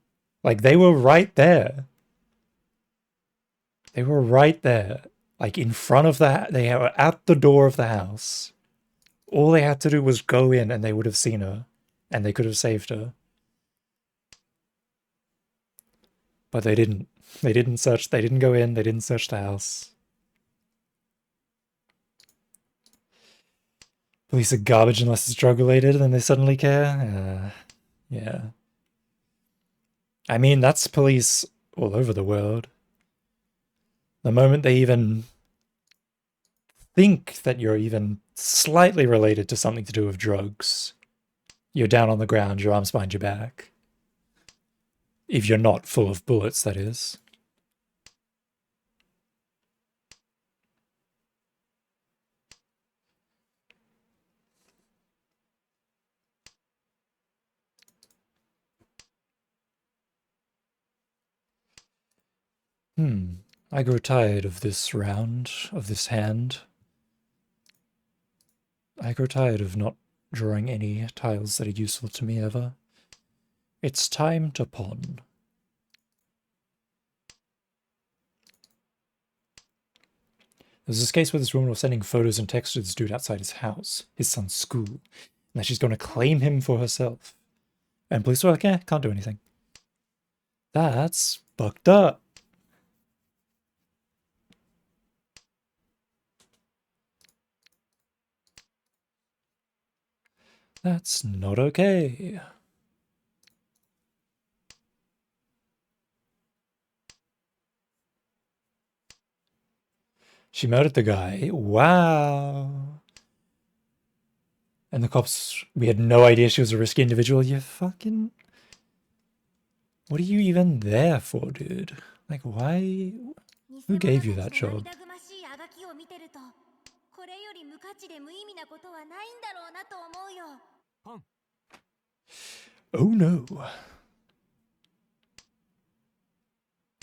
Like, they were right there. They were right there. Like, in front of they were at the door of the house. All they had to do was go in and they would have seen her. And they could have saved her. But they didn't. They didn't go in, they didn't search the house. Police are garbage unless it's drug related and then they suddenly care. Yeah. I mean, that's police all over the world. The moment they even think that you're even slightly related to something to do with drugs, you're down on the ground, your arms behind your back. If you're not full of bullets, that is. I grow tired of this round, of this hand. I grow tired of not drawing any tiles that are useful to me ever. It's time to pawn. There's this case where this woman was sending photos and texts to this dude outside his house, his son's school, and that she's going to claim him for herself. And police were like, can't do anything. That's fucked up. That's not okay. She murdered the guy. Wow. And the cops, we had no idea she was a risky individual. You fucking... What are you even there for, dude? Like, why? Who gave you that job? Oh no.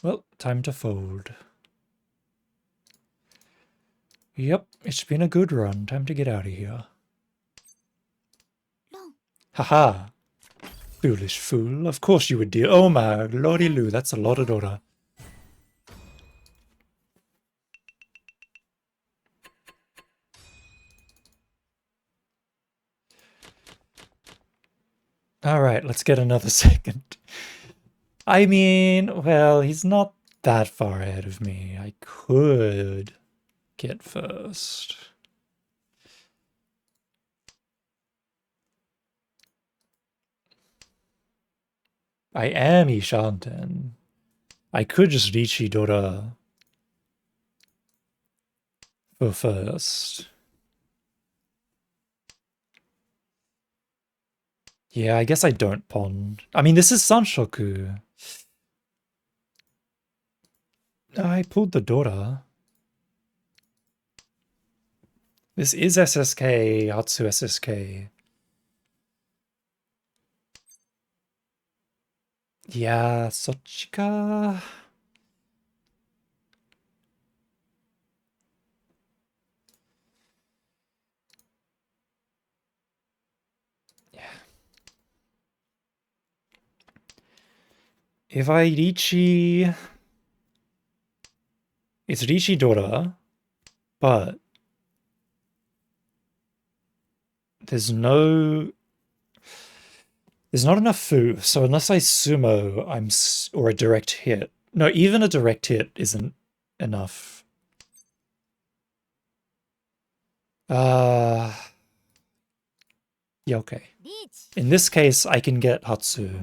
Well, time to fold. Yep, it's been a good run. Time to get out of here. Haha. Foolish fool. Of course you would, dear. Oh my lordy loo, that's a lot of Dora. Alright, let's get another second. I mean, well, he's not that far ahead of me. I could get first. I am Ishanten. I could just Riichi Dora for first. Yeah, I guess I don't pawn. I mean, this is Sanshoku. I pulled the Dora. This is SSK, Hatsu SSK. Yeah, Sochika. Yeah. If I Riichi... It's Riichi Dora, but there's not enough fu, so unless I sumo, or a direct hit. No, even a direct hit isn't enough. Yeah, okay. In this case, I can get Hatsu.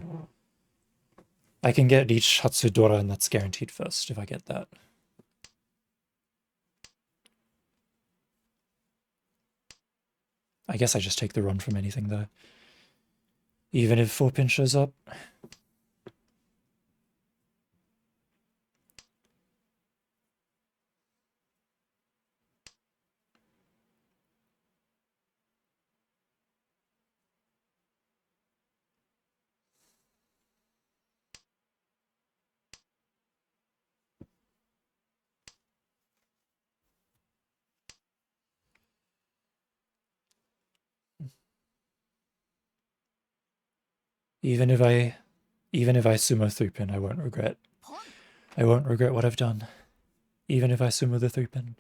I can get each Hatsu Dora, and that's guaranteed first if I get that. I guess I just take the run from anything, though. Even if 4-pin shows up. Even if I sumo 3-pin, I won't regret. I won't regret what I've done. Even if I sumo the 3-pin.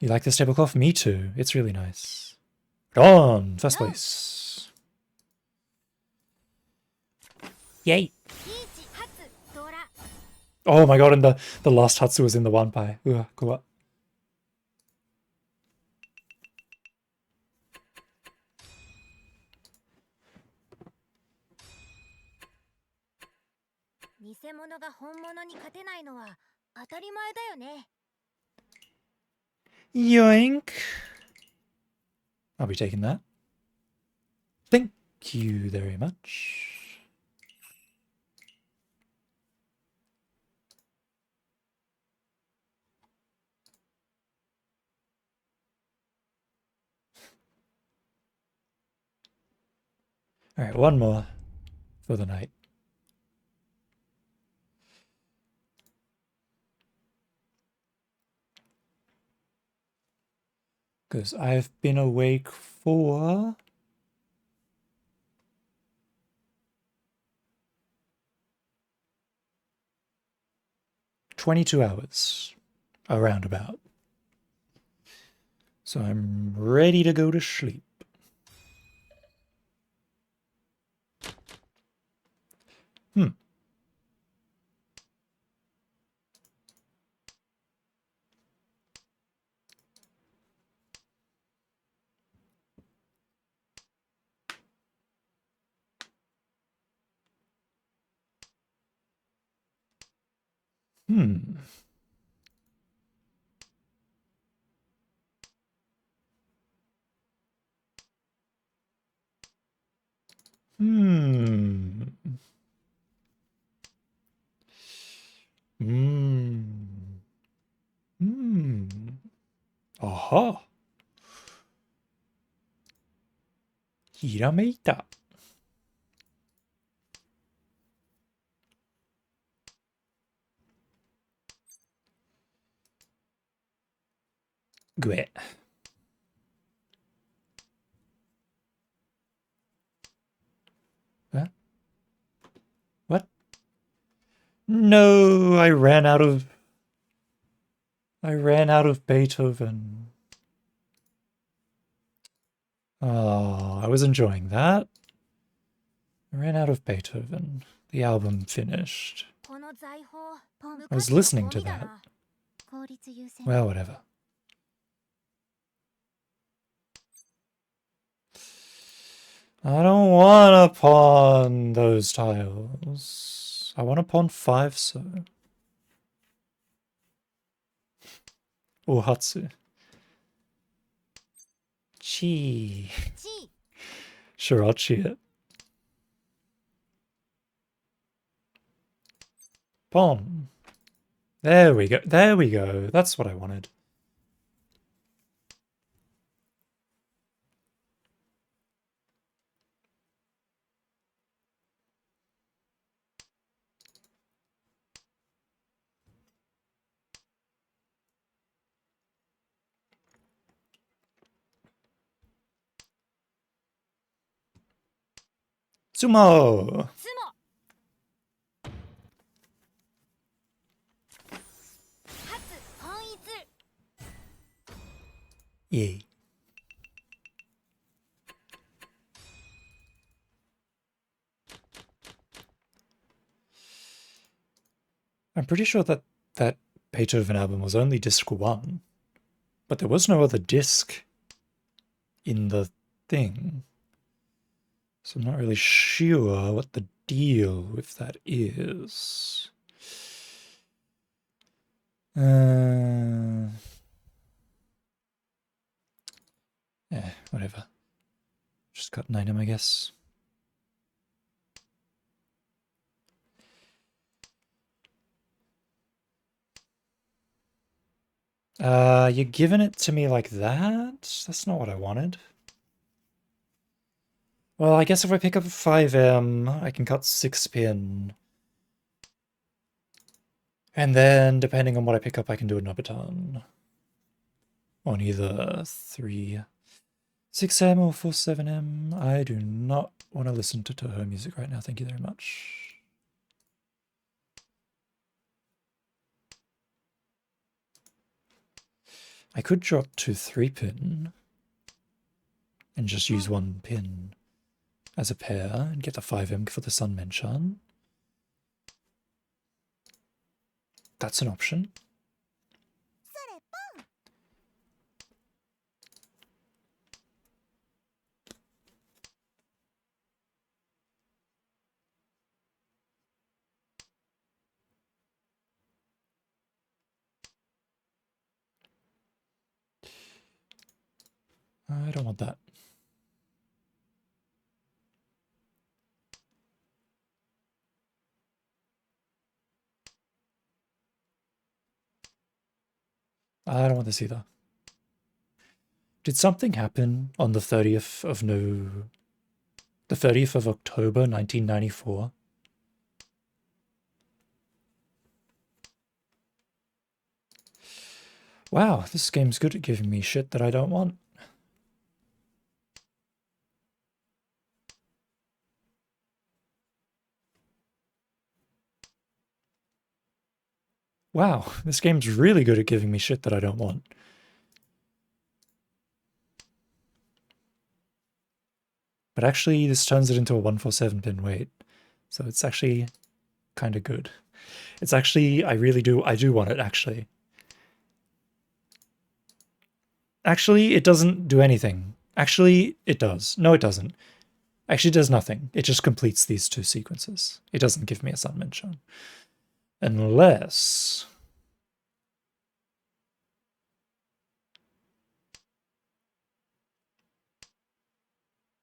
You like this tablecloth? Me too. It's really nice. On first place. Yay. Oh my god, and the last Hatsu was in the Wanpai. Cool. Yoink. I'll be taking that. Thank you very much. Alright, one more for the night. Because I've been awake for 22 hours, around about. So I'm ready to go to sleep. Hmm. Aha. ひらめいた。グエ。What? No, I ran out of Beethoven. Oh, I was enjoying that. I ran out of Beethoven. The album finished. I was listening to that. Well, whatever. I don't want to pawn those tiles. I want to pawn 5, so. Or Hatsu. Chi. Sure, I'll chi it. Pawn. There we go. There we go. That's what I wanted. Sumo! Yay. I'm pretty sure that that Beethoven album was only disc 1, but there was no other disc in the thing. So I'm not really sure what the deal with that is. Whatever. Just cut an item, I guess. You're giving it to me like that? That's not what I wanted. Well, I guess if I pick up a 5M, I can cut 6 pin. And then, depending on what I pick up, I can do a Nobiton. On either 6M or 7M. I do not want to listen to Toho music right now, thank you very much. I could drop to 3 pin and just use 1 pin as a pair and get the 5M for the Sun Menchan. That's an option. I don't want that. I don't want this either. Did something happen on the 30th of October 1994? Wow, this game's good at giving me shit that I don't want. Wow, this game's really good at giving me shit that I don't want. But actually, this turns it into a 147 pin weight. So it's actually kind of good. It's actually, I do want it, actually. Actually, it doesn't do anything. Actually, it does. No, it doesn't. Actually, it does nothing. It just completes these 2 sequences. It doesn't give me a Sun Menchan. Unless...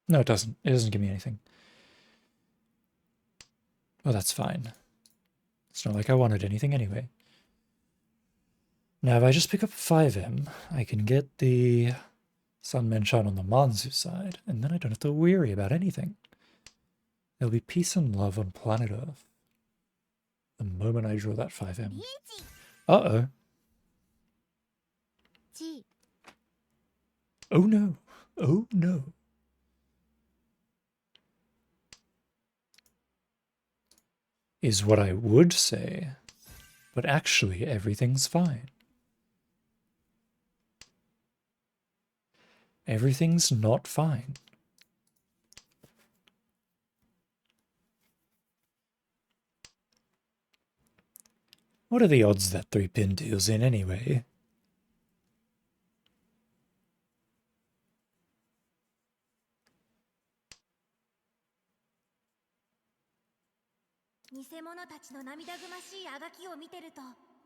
No, it doesn't. It doesn't give me anything. Oh, that's fine. It's not like I wanted anything anyway. Now, if I just pick up 5M, I can get the Sun Menchan on the Manzu side, and then I don't have to worry about anything. There'll be peace and love on planet Earth the moment I draw that 5M. Uh-oh. Oh no. Oh no. Is what I would say, but actually everything's fine. Everything's not fine. What are the odds that 3-pin deals in anyway?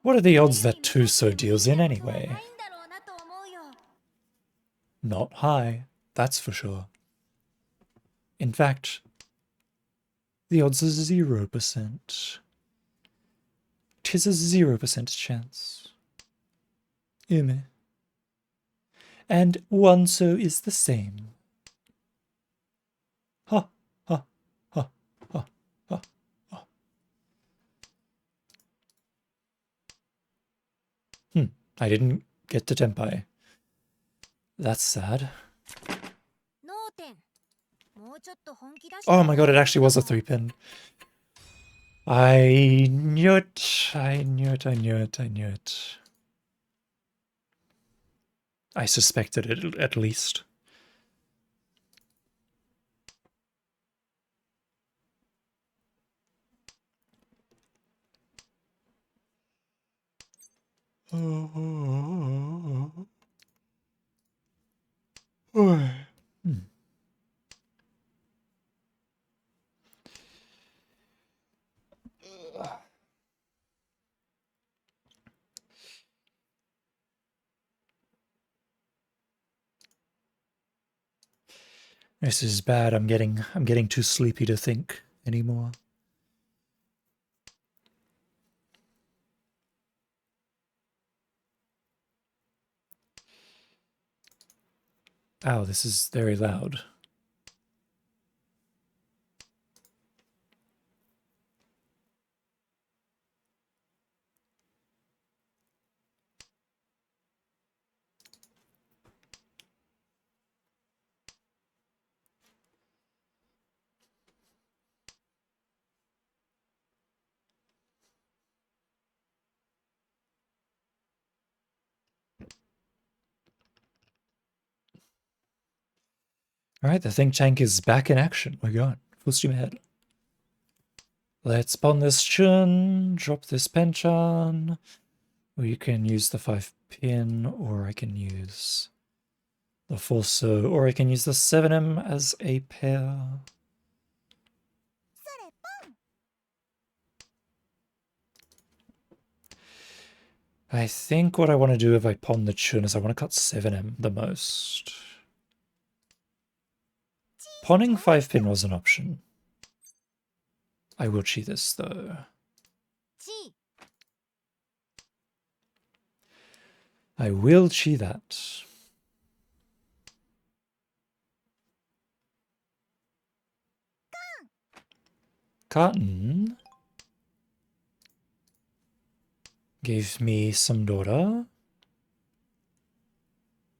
What are the odds that Tuso deals in anyway? Not high, that's for sure. In fact, the odds are 0%. 'Tis a 0% chance. Ume. And one so is the same. Ha, ha, ha, ha, ha, ha. I didn't get to Tenpai. That's sad. Oh my god, it actually was a 3-pin. I knew it. I knew it. I knew it. I knew it. I suspected it at least. This is bad. I'm getting too sleepy to think anymore. Ow, this is very loud. Alright, the think tank is back in action. We're going. Full steam ahead. Let's pawn this chun, drop this penchan. We can use the 5-pin, or I can use the Forso, or I can use the 7M as a pair. I think what I want to do if I pawn the chun is I want to cut 7M the most. Pawning 5-pin was an option. I will chi this though. I will chi that. Cotton gave me some Dora.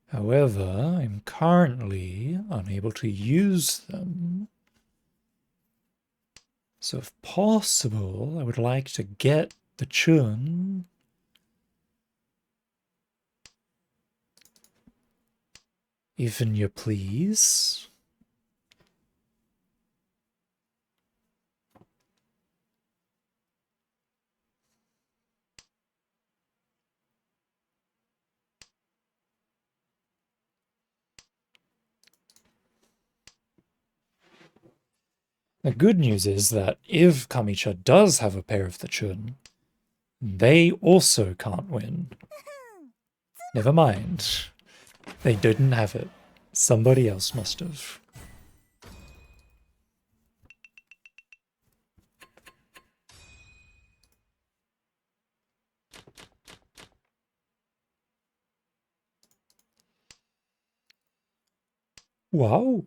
However, I'm currently unable to use them. So if possible, I would like to get the chun. Even you please. The good news is that if Kamicha does have a pair of the chun, they also can't win. Never mind. They didn't have it. Somebody else must have. Wow.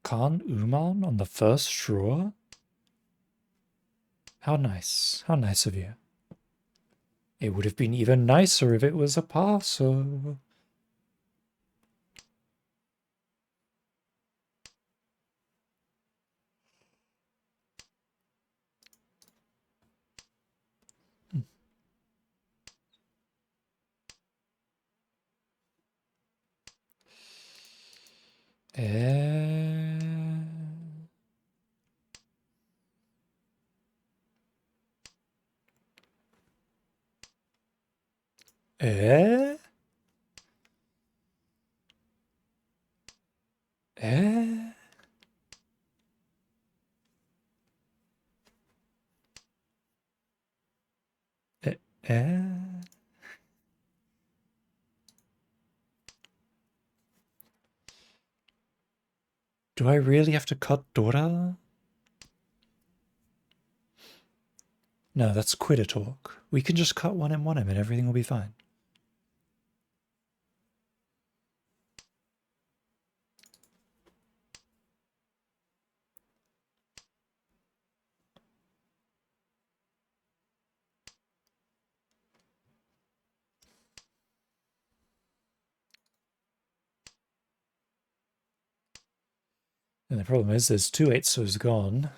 Khan Uman on the first draw? How nice. How nice of you. It would have been even nicer if it was a parcel. Eh? Eh? Eh? Eh? Eh? Do I really have to cut Dora? No, that's quitter talk. We can just cut 1M and everything will be fine. And the problem is there's 2 8-sos gone.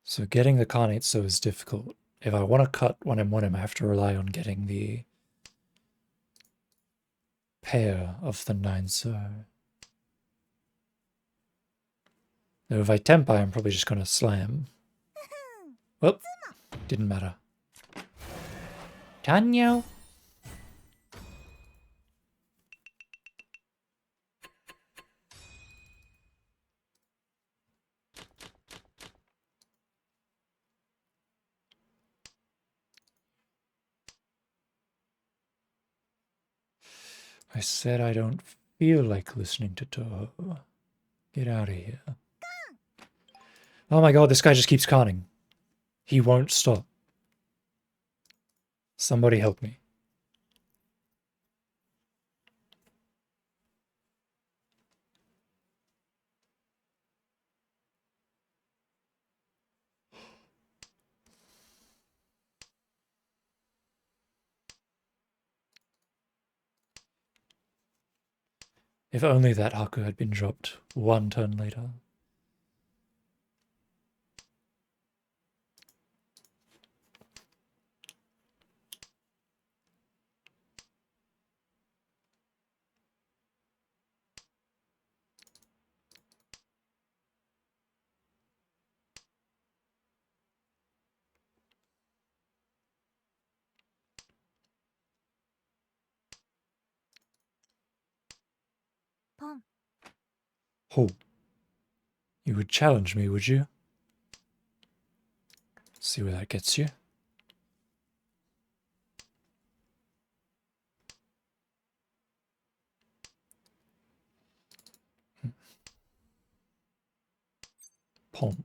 So getting the Khan 8-so is difficult. If I want to cut 1M, I have to rely on getting the pair of the 9-so. Though if I temper, I'm probably just going to slam. Whoop. Didn't matter. Tanyo! I said I don't feel like listening to Toho. Get out of here. Oh my god, this guy just keeps conning. He won't stop. Somebody help me. If only that Haku had been dropped 1 turn later. Oh. You would challenge me, would you? See where that gets you. Pom.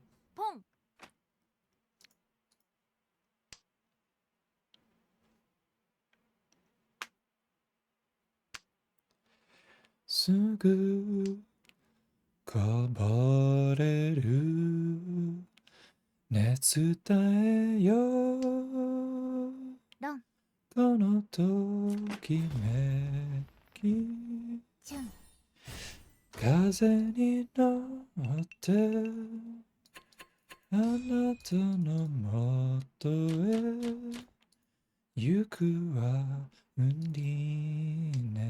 Sugu kabareru netsu tae yo kono tokimeki kaze ni notte anata no moto e yuku wa undine.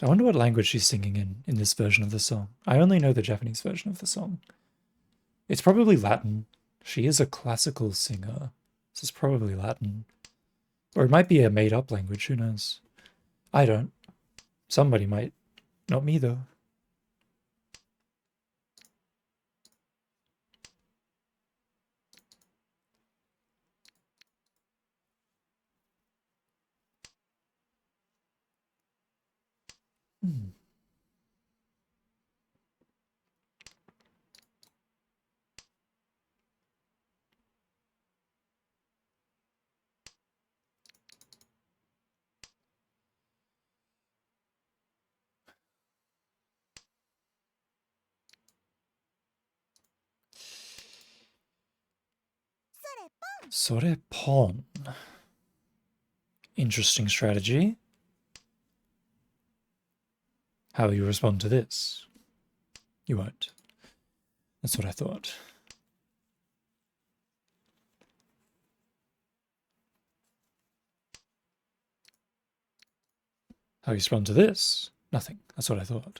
I wonder what language she's singing in this version of the song. I only know the Japanese version of the song. It's probably Latin. She is a classical singer. This is probably Latin. Or it might be a made-up language, who knows? I don't. Somebody might. Not me, though. Hmm. Sorepon. Interesting strategy. How will you respond to this? You won't. That's what I thought. How you respond to this? Nothing. That's what I thought.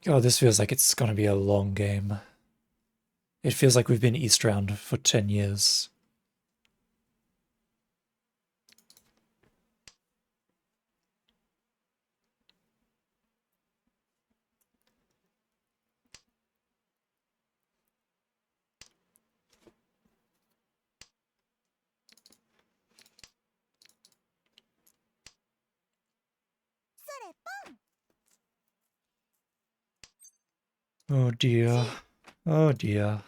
Oh, this feels like it's gonna be a long game. It feels like we've been East Round for 10 years. Oh dear. Oh dear.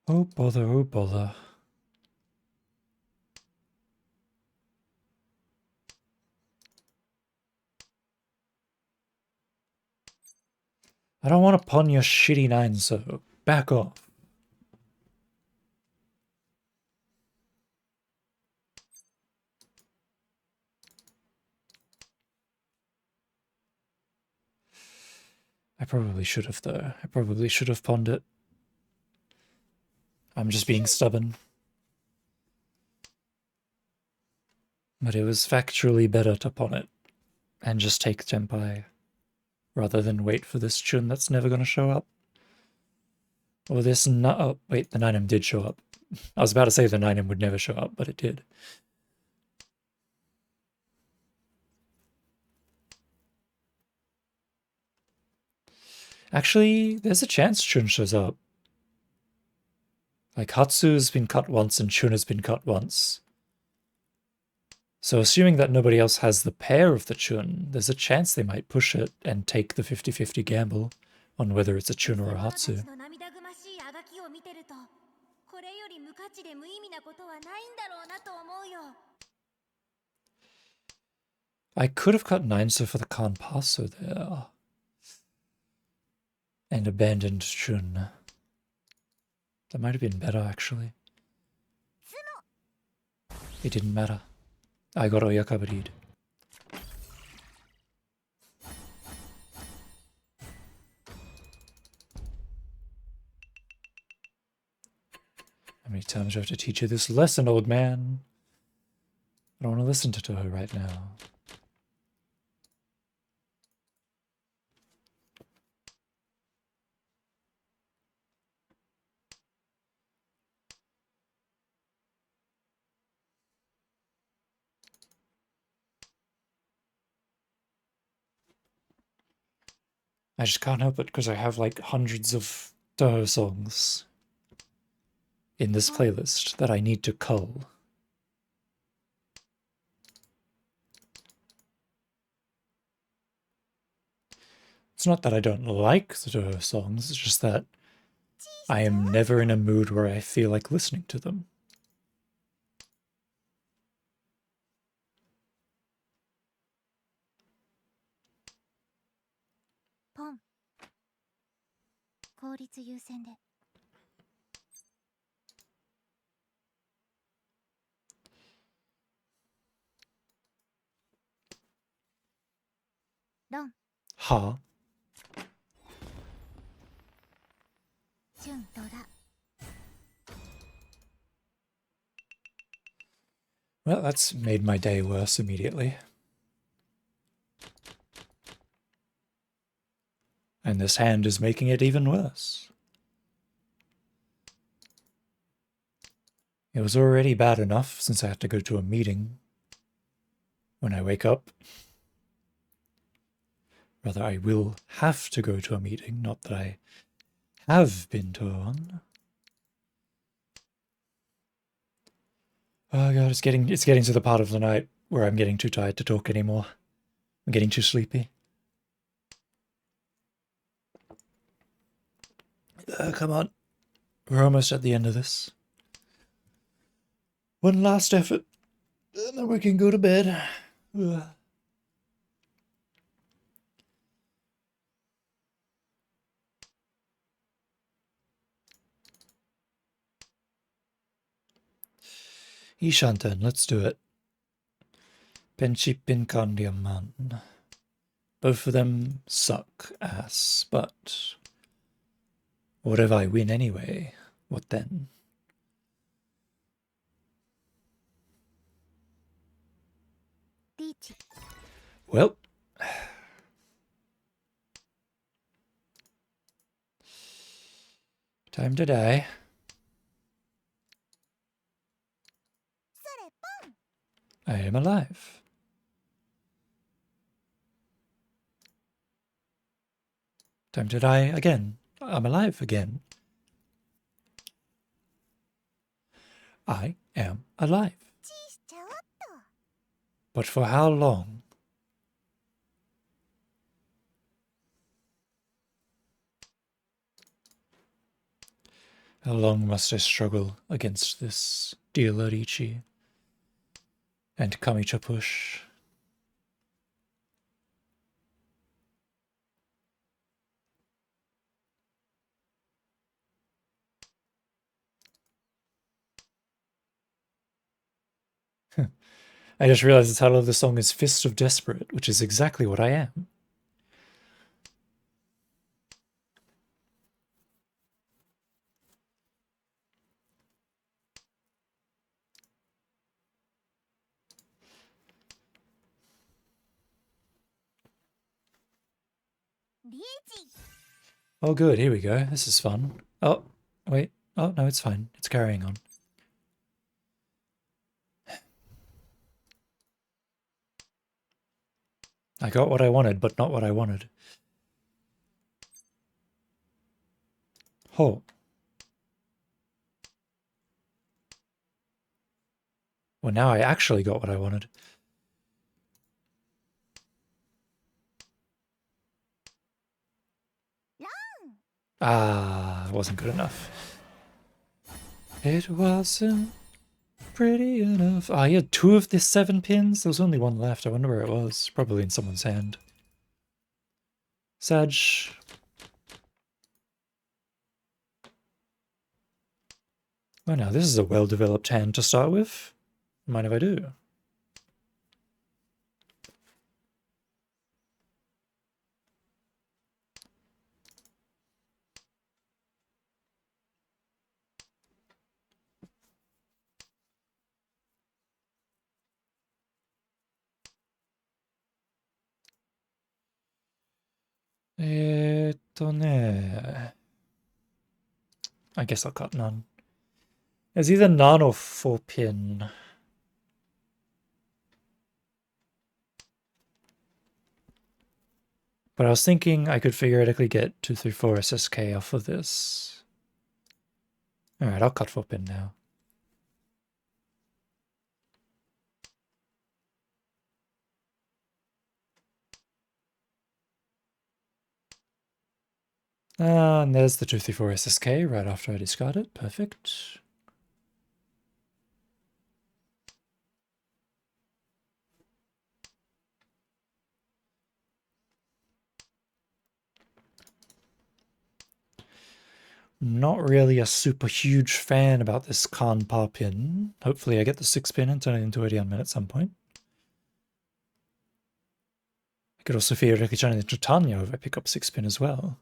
Oh bother, oh bother. I don't want to pawn your shitty 9, so back off. I probably should have, though. I probably should have pawned it. I'm just being stubborn. But it was factually better to pawn it and just take Tenpai rather than wait for this Chun that's never going to show up. Or this oh, wait, the 9M did show up. I was about to say the 9M would never show up, but it did. Actually, there's a chance Chun shows up. Like, Hatsu's been cut once and Chun has been cut once. So assuming that nobody else has the pair of the Chun, there's a chance they might push it and take the 50-50 gamble on whether it's a Chun or a Hatsu. I could have cut 9-so for the Kan Paso there. And abandoned Chun. That might have been better, actually. It didn't matter. I got Oyakabari'd. How many times do I have to teach you this lesson, old man? I don't want to listen to her right now. I just can't help it because I have like hundreds of Toho songs in this playlist that I need to cull. It's not that I don't like the Toho songs, it's just that I am never in a mood where I feel like listening to them. Ha. Well, that's made my day worse immediately. And this hand is making it even worse. It was already bad enough since I had to go to a meeting when I wake up. Rather, I will have to go to a meeting, not that I have been to one. Oh god, it's getting to the part of the night where I'm getting too tired to talk anymore. I'm getting too sleepy. Come on. We're almost at the end of this. One last effort, and then we can go to bed. Ishanten, let's do it. Benchipin Kandiaman. Both of them suck ass, but what if I win anyway? What then? Well, time to die. I am alive. Time to die again. I'm alive again. I am alive. But for how long? How long must I struggle against this dear Riichi and Kamicha push? I just realized the title of the song is Fist of Desperate, which is exactly what I am. Oh good, here we go. This is fun. Oh, wait. Oh, no, it's fine. It's carrying on. I got what I wanted, but not what I wanted. Oh. Well, now I actually got what I wanted. Ah, it wasn't good enough. It wasn't pretty enough. Ah, he had 2 of the 7 pins. There was only 1 left. I wonder where it was. Probably in someone's hand. Sag. Oh, now this is a well-developed hand to start with. Mind if I do? I guess I'll cut none. It's either none or 4 pin. But I was thinking I could theoretically get 2, 3, 4 SSK off of this. Alright, I'll cut 4 pin now. And there's the 2, 3, 4 SSK right after I discard it. Perfect. Not really a super huge fan about this Kanpa pin. Hopefully I get the 6 pin and turn it into a Dianmin at some point. I could also theoretically turn it into Tanya if I pick up 6 pin as well.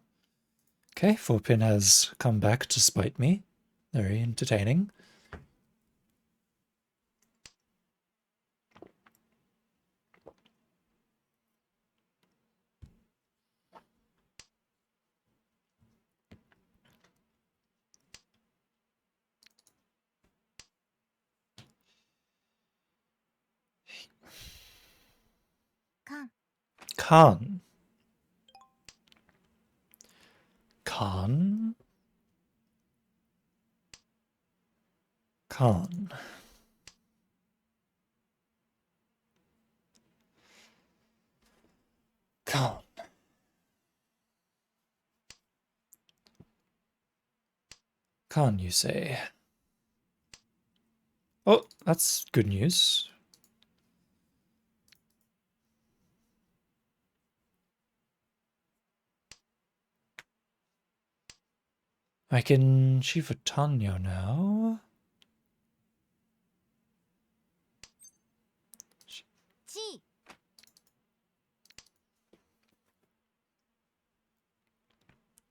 Okay, 4 pin has come back to spite me. Very entertaining. Khan. Khan. Khan. Khan. Khan, you say? Oh, that's good news. I can Shiva Tanya now.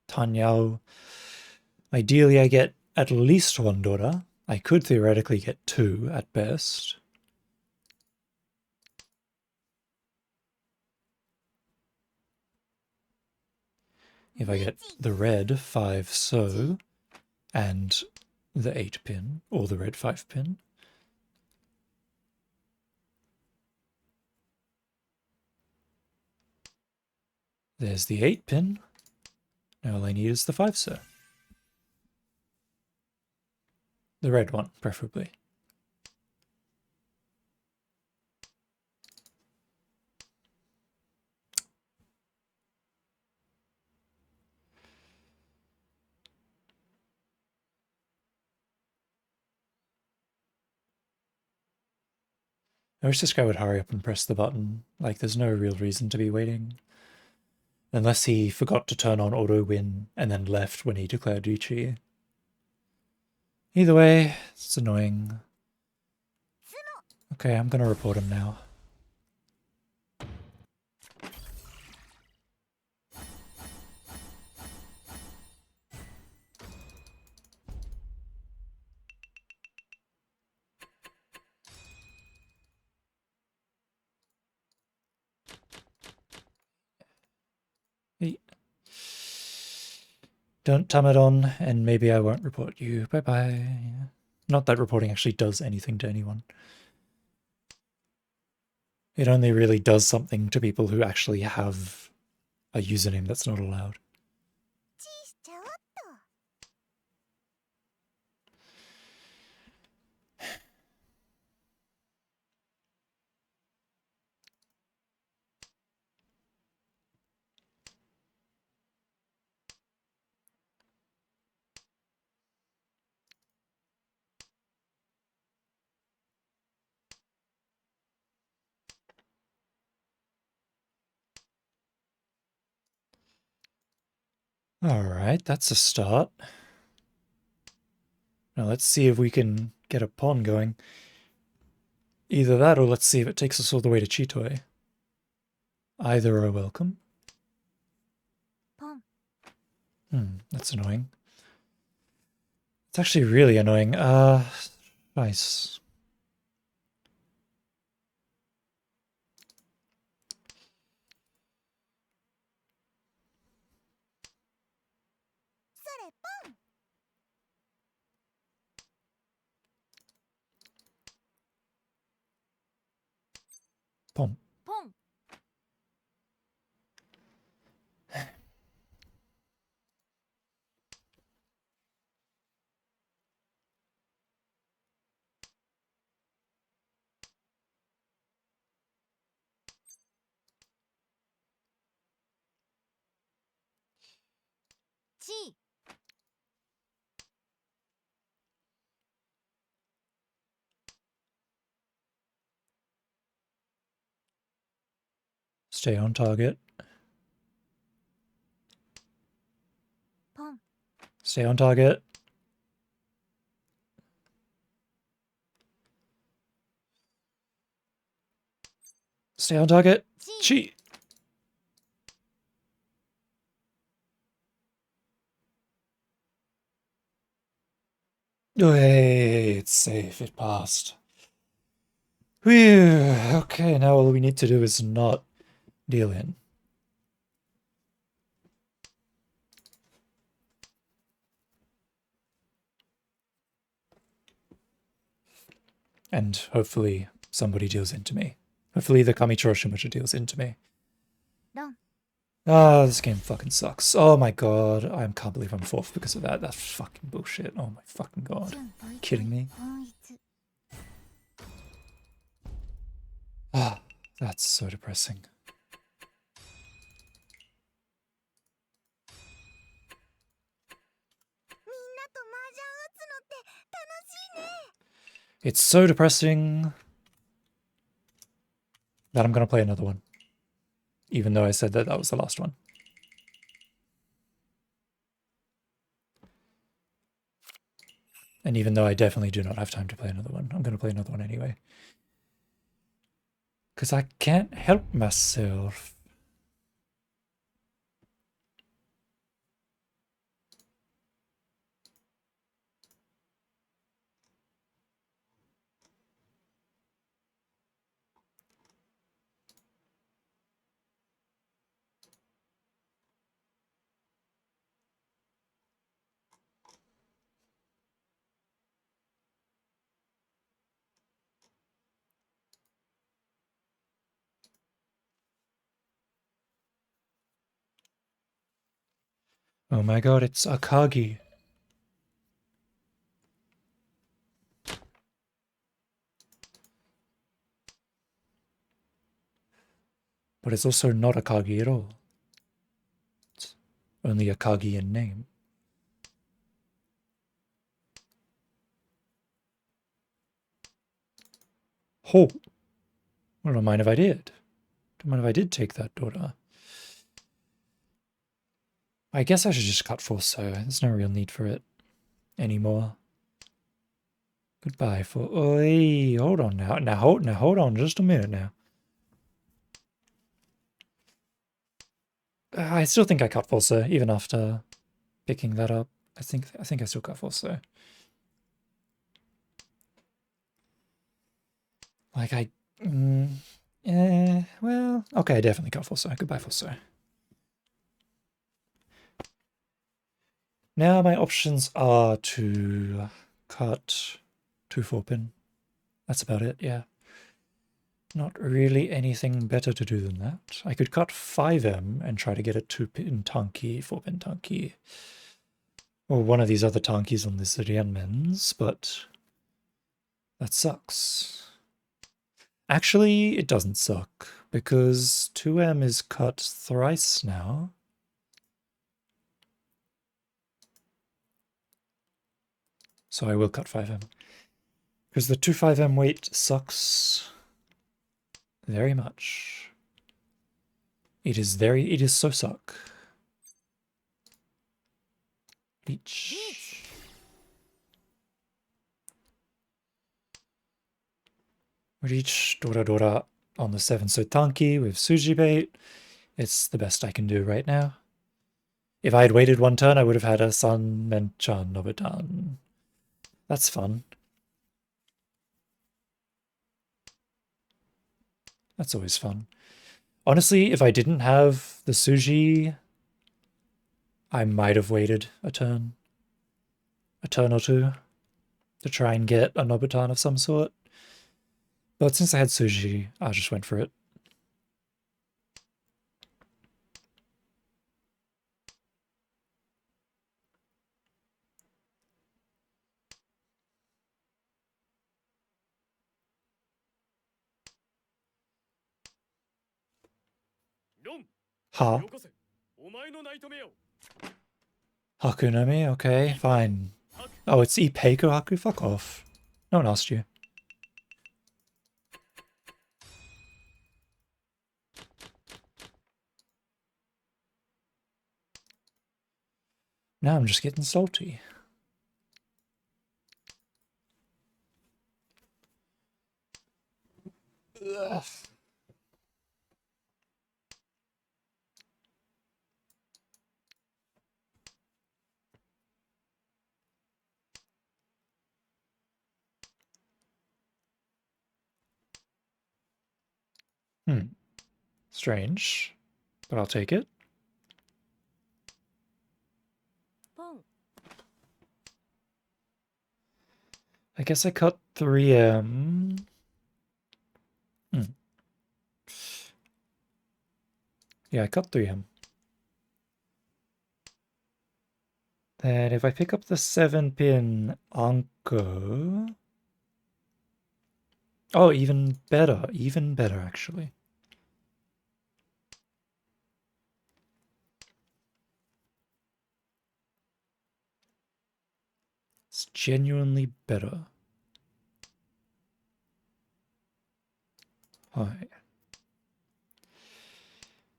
Tanyao. Ideally, I get at least one daughter. I could theoretically get 2 at best. If I get the red 5 so, and the 8 pin, or the red 5 pin. There's the 8 pin. Now all I need is the 5 so. The red one, preferably. I wish this guy would hurry up and press the button. Like, there's no real reason to be waiting. Unless he forgot to turn on auto win and then left when he declared Riichi. Either way, it's annoying. Okay, I'm gonna report him now. Hey. Don't tum it on, and maybe I won't report you. Bye-bye. Not that reporting actually does anything to anyone. It only really does something to people who actually have a username that's not allowed. Alright, that's a start. Now let's see if we can get a pawn going. Either that or let's see if it takes us all the way to Chitoi. Either are welcome. That's annoying. It's actually really annoying. Nice. Pom. Stay on target. Stay on target. Stay on target. Chi. Hey, it's safe. It passed. Whew. Okay, now all we need to do is not deal in. And hopefully somebody deals into me. Hopefully the Kamichiro Shimucha deals into me. Ah, this game fucking sucks. Oh my god, I can't believe I'm 4th because of that. That's fucking bullshit. Oh my fucking god. Are you kidding me? Ah, that's so depressing. It's so depressing that I'm gonna play another one. Even though I said that that was the last one. And even though I definitely do not have time to play another one, I'm gonna play another one anyway. Because I can't help myself. Oh my god, it's Akagi. But it's also not Akagi at all. It's only Akagi in name. Oh! I don't mind if I did. Don't mind if I did take that daughter. I guess I should just cut Forso. There's no real need for it anymore. Goodbye for. Oi, hold on now. Now hold on just a minute now. I still think I cut Forso, even after picking that up. I think I still cut Forso. Like well, okay, I definitely cut Forso. Goodbye Forso. Now my options are to cut 2 4-pin. That's about it, yeah. Not really anything better to do than that. I could cut 5M and try to get a 2-pin tanky, 4-pin tanky. Or one of these other tankies on this Rianmen's, but that sucks. Actually, it doesn't suck, because 2M is cut thrice now. So I will cut 5M. Because the 2-5M weight sucks very much. It is so suck. Reach. Reach Dora Dora on the 7 so tanky with Suji bait. It's the best I can do right now. If I had waited 1 turn, I would have had a Sun Menchan Nobutan. That's fun. That's always fun. Honestly, if I didn't have the Suji, I might have waited a turn or two, to try and get a Nobutan of some sort. But since I had Suji, I just went for it. Ha. Haku no Mi? Okay, fine. Oh, it's Ipeiku Haku? Fuck off. No one asked you. Now I'm just getting salty. Ugh. Strange, but I'll take it. I guess I cut 3M. Yeah, I cut 3M. Then if I pick up the 7-pin Anko... Oh, even better actually. It's genuinely better. Hi.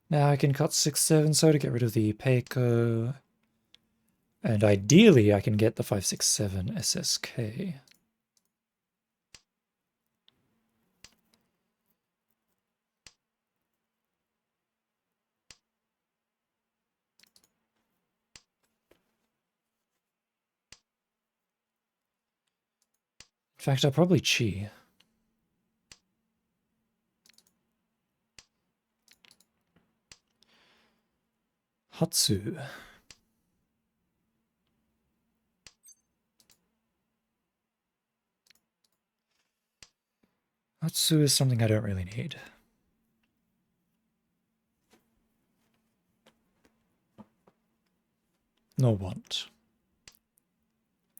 Now I can cut 6-7 so to get rid of the Peiko. And ideally I can get the 5-6-7 SSK. In fact, I'll probably Chi. Hatsu. Hatsu is something I don't really need. nor want.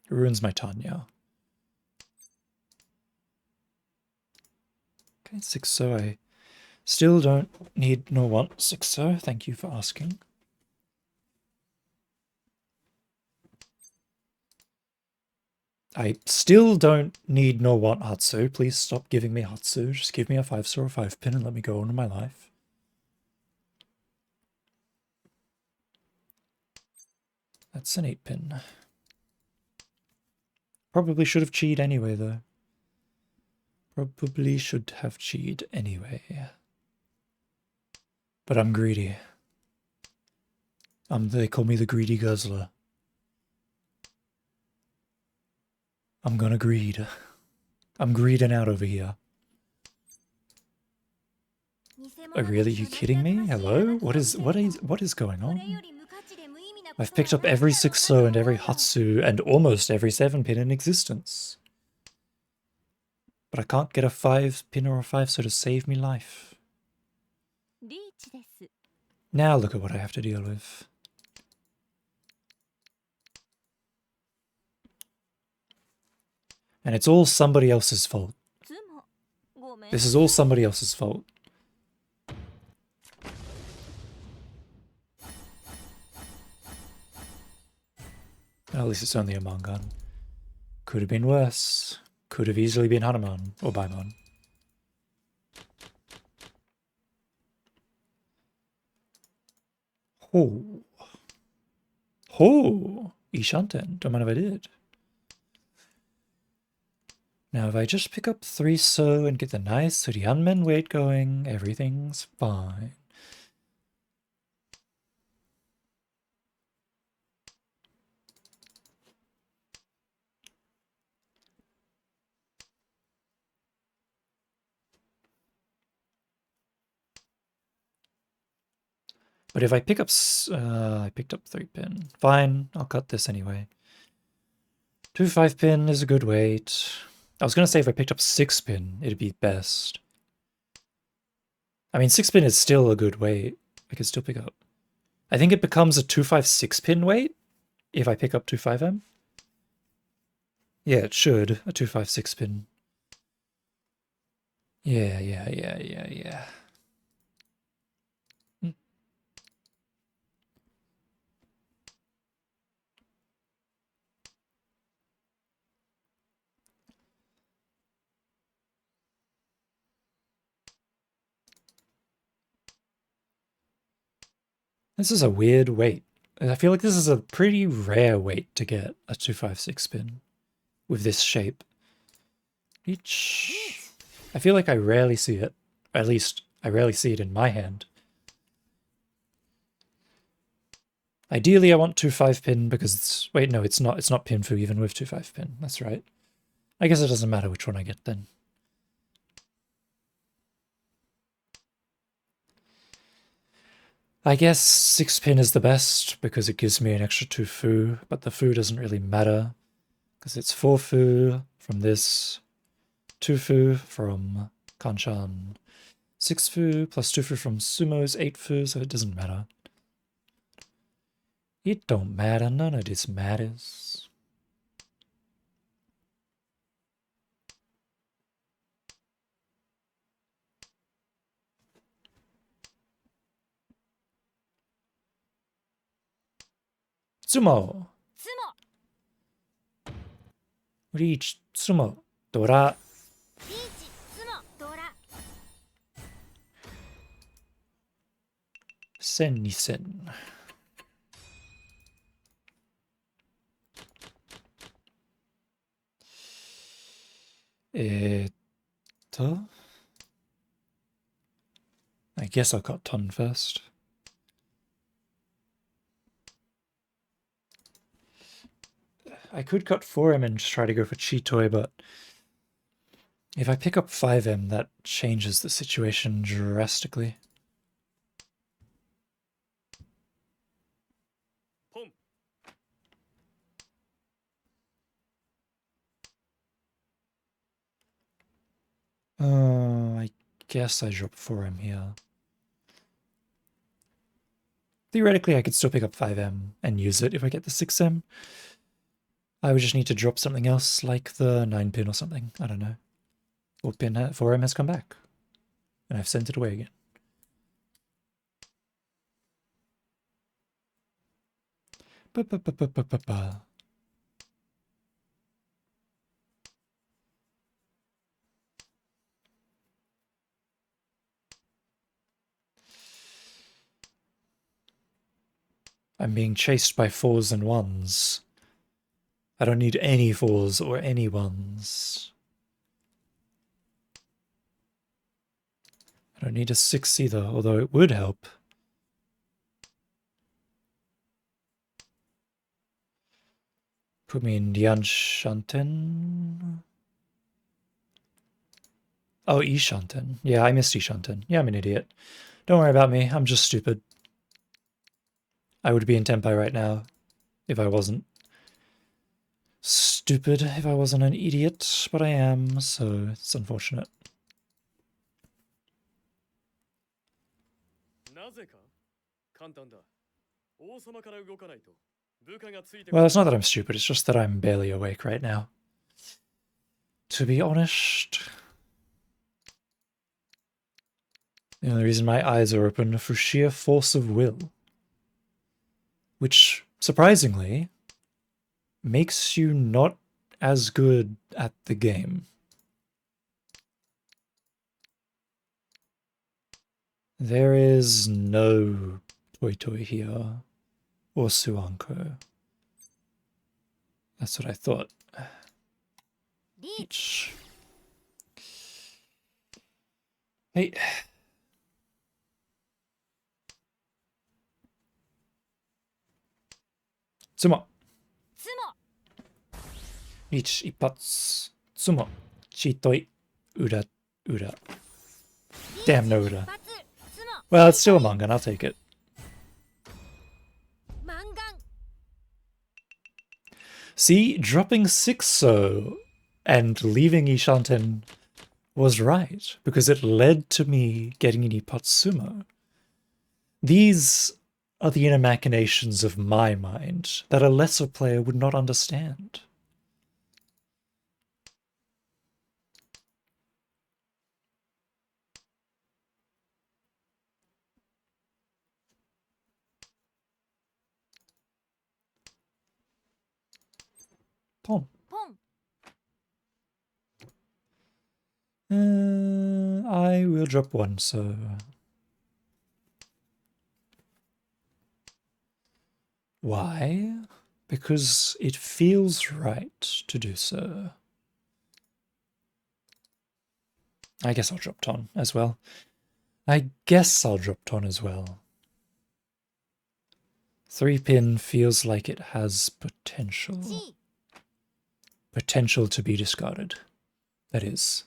It ruins my Tanya. Okay, 6-0. I still don't need nor want 6-0. Thank you for asking. I still don't need nor want Hatsu. Please stop giving me Hatsu. Just give me a 5-star or 5-pin and let me go on with my life. That's an 8-pin. Probably should have cheated anyway, though. Probably should have cheated anyway. But I'm greedy. They call me the greedy guzzler. I'm gonna greed. I'm greeding out over here. Oh, really? Are you kidding me? Hello? What is going on? I've picked up every 6-0 and every Hatsu and almost every 7-pin in existence. But I can't get a 5-pin or a 5-so to save me life. Now look at what I have to deal with. And it's all somebody else's fault. This is all somebody else's fault. At least it's only a Mangan. Could have been worse. Could have easily been Hanuman or Baimon. Oh. Oh. Ishanten. Don't mind if I did. Now if I just pick up 3-so and get the nice Suryanmen weight going, everything's fine. But if I pick up, I picked up 3-pin. Fine, I'll cut this anyway. 2 5-pin is a good weight. I was going to say if I picked up 6-pin, it'd be best. I mean, 6-pin is still a good weight. I could still pick up. I think it becomes a 2-5-6-pin weight if I pick up 2-5M. Yeah, it should. A 2-5-6-pin. Yeah. This is a weird weight. I feel like this is a pretty rare weight to get a 2-5-6-pin with this shape. I feel like I rarely see it. At least, I rarely see it in my hand. Ideally, I want 2-5-pin because wait, no, it's not. It's not Pinfu even with 2-5-pin. That's right. I guess it doesn't matter which one I get then. I guess 6-pin is the best because it gives me an extra 2 fu, but the fu doesn't really matter because it's 4 fu from this, 2 fu from Kanchan, 6 fu plus 2 fu from Sumo is 8 fu, so it doesn't matter. It don't matter, none of this matters. Sumo! Riichi Sumo Dora. 1000、2000。I guess I'll cut Ton first. I could cut 4M and just try to go for Chitoy, but if I pick up 5M, that changes the situation drastically. I guess I drop 4M here. Theoretically, I could still pick up 5M and use it if I get the 6M. I would just need to drop something else, like the 9-pin or something. I don't know. 4M has come back. And I've sent it away again. Ba-ba-ba-ba-ba-ba. I'm being chased by 4s and 1s. I don't need any 4s or any 1s. I don't need a 6 either, although it would help. Put me in Yan Shanten. Oh, Ishanten. Yeah, I missed Ishanten. Yeah, I'm an idiot. Don't worry about me. I'm just stupid. I would be in Tenpai right now if I wasn't stupid, if I wasn't an idiot, but I am, so it's unfortunate. Well, it's not that I'm stupid, it's just that I'm barely awake right now. To be honest, the only reason my eyes are open for sheer force of will. Which, surprisingly, makes you not as good at the game. There is no Toy Toy here, or Suanko. That's what I thought. Each. Hey. Tsumo. Each ipats. Tsumo. Chitoi. Ura. Ura. Damn, no Ura. Well, it's still a Mangan, I'll take it. See, dropping 6-so and leaving Ishanten was right, because it led to me getting an Ipatsumo. These are the inner machinations of my mind that a lesser player would not understand. Tom. I will drop 1, so... Why? Because it feels right to do so. I guess I'll drop Ton as well. I guess I'll drop Ton as well. 3-pin feels like it has potential. Potential to be discarded. That is.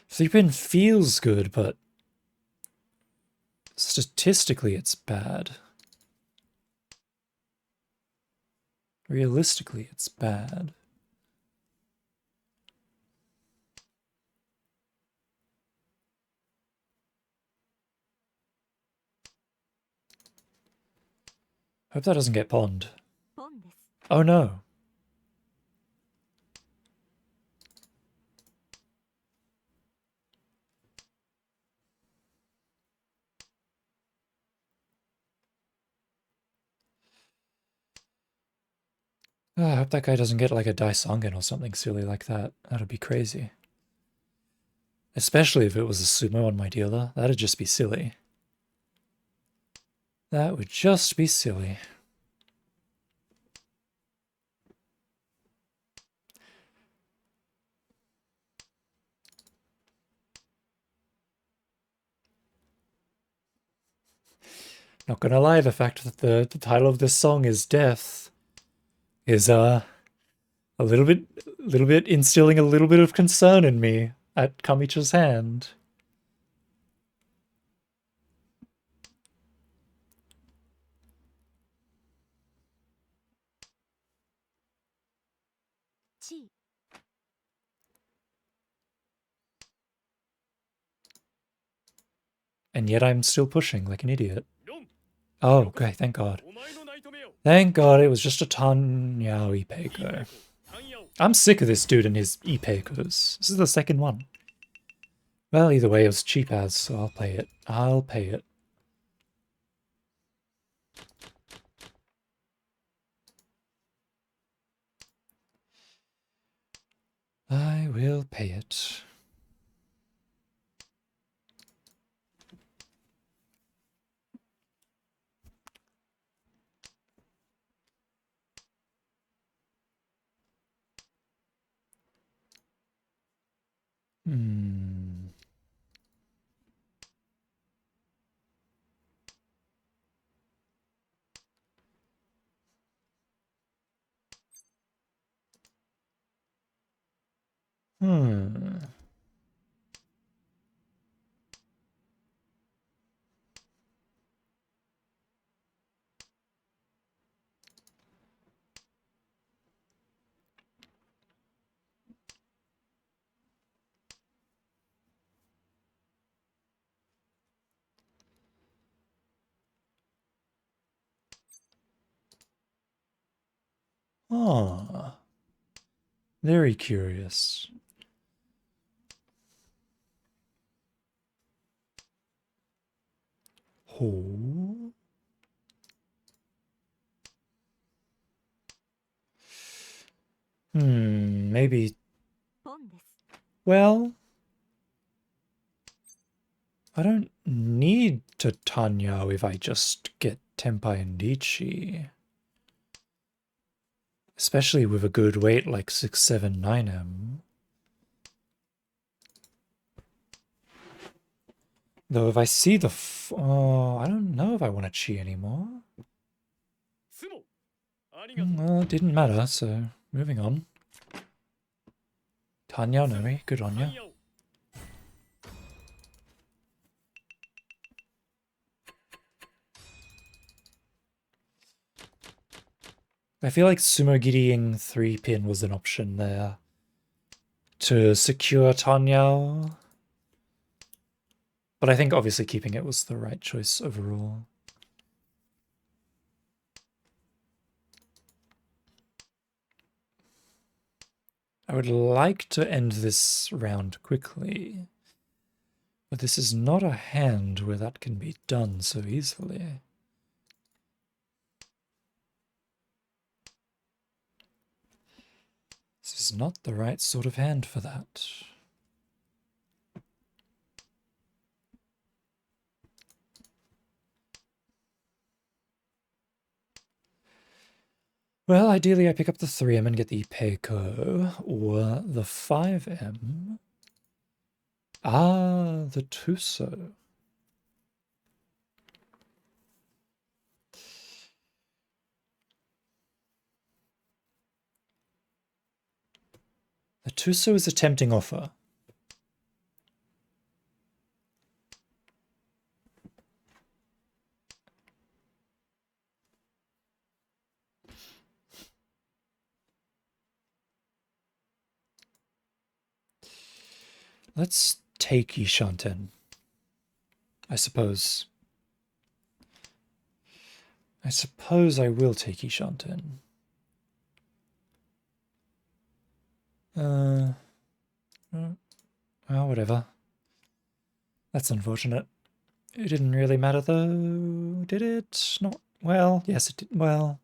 3-pin feels good, but statistically it's bad. Realistically it's bad. Hope that doesn't get pawned. Oh no. I hope that guy doesn't get like a Daisongen or something silly like that. That'd be crazy. Especially if it was a sumo on my dealer. That'd just be silly. That would just be silly. Not gonna lie, the fact that the title of this song is Death is a little bit instilling a little bit of concern in me at Kamicha's hand. And yet I'm still pushing like an idiot. Oh, okay, thank God. Thank God it was just a Tanyao Ipeiko. I'm sick of this dude and his Ipeikos. This is the second one. Well, either way, it was cheap as, so I'll pay it. I'll pay it. I will pay it. Hmm. Hmm. Ah. Very curious. Oh. Maybe. Well, I don't need to Tanyao if I just get Tenpai and Ichi. Especially with a good weight like 679M. Though if I see the I don't know if I want to Chi anymore. Well, it didn't matter, so moving on. Tanya Nori, good on ya. I feel like sumo-giriing 3-pin was an option there to secure Tanyao. But I think obviously keeping it was the right choice overall. I would like to end this round quickly, but this is not a hand where that can be done so easily. This is not the right sort of hand for that. Well, ideally I pick up the 3M and get the Peiko, or the 5M. Ah, the Tuso. The Tuso is a tempting offer. Let's take Ishanten. I suppose. I suppose I will take Ishanten. Well, whatever. That's unfortunate. It didn't really matter though, did it? Not well, yes it did. Well,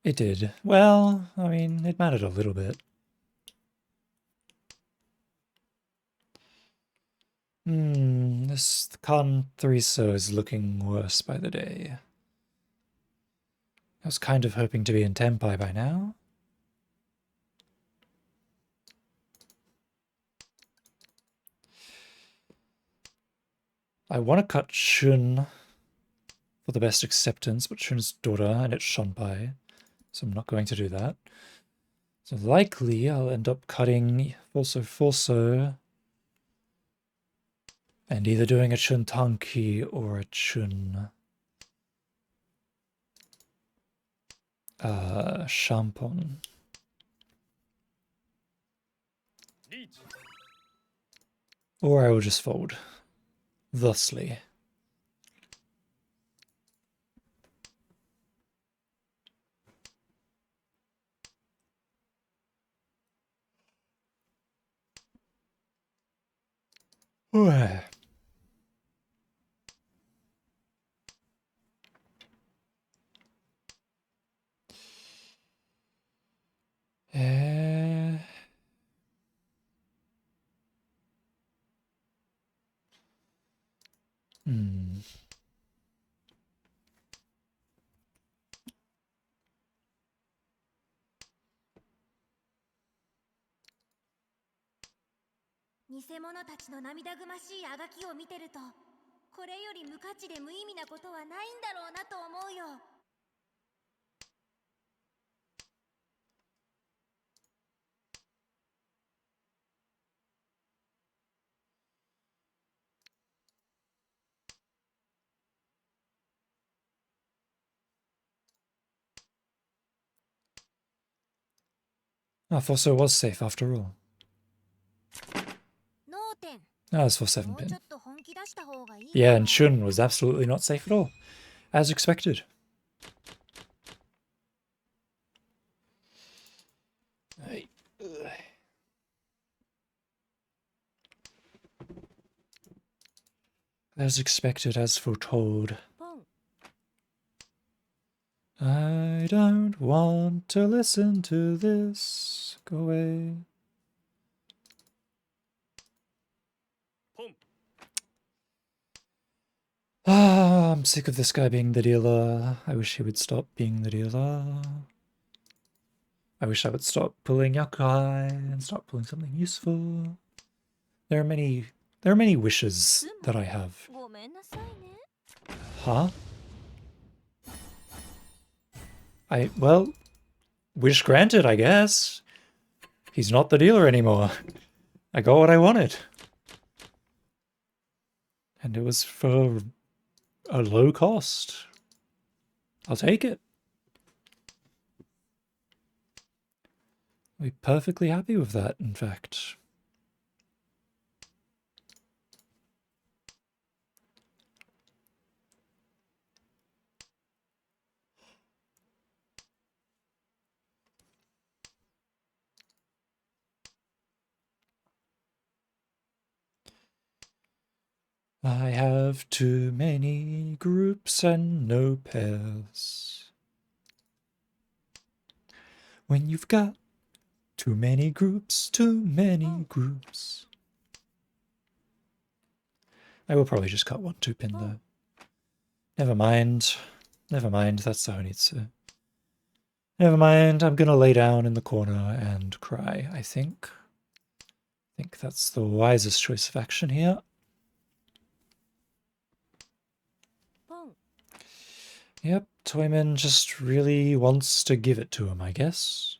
it did. Well, I mean, it mattered a little bit. This Con 3-so is looking worse by the day. I was kind of hoping to be in Tenpai by now. I want to cut Shun for the best acceptance, but Shun's daughter and it's Shunpai, so I'm not going to do that. So likely I'll end up cutting Fulso and either doing a Chun Tanki or a Chun Shampon. Or I will just fold. thusly. Uh, hmm. I thought so was safe after all. That was for 7-pin. Yeah, and Shun was absolutely not safe at all. As expected. As expected, as foretold. I don't want to listen to this. Go away. Ah, I'm sick of this guy being the dealer. I wish he would stop being the dealer. I wish I would stop pulling Yakai and start pulling something useful. There are many wishes that I have. Huh? Well, wish granted, I guess. He's not the dealer anymore. I got what I wanted. And it was for a low cost. I'll take it. I'll be perfectly happy with that, in fact. I have too many groups and no pairs. When you've got too many groups, too many groups. I will probably just cut 1 2-pin though. Never mind. Never mind, that's how it needs to. Never mind, I'm gonna lay down in the corner and cry, I think. I think that's the wisest choice of action here. Yep, Toyman just really wants to give it to him, I guess.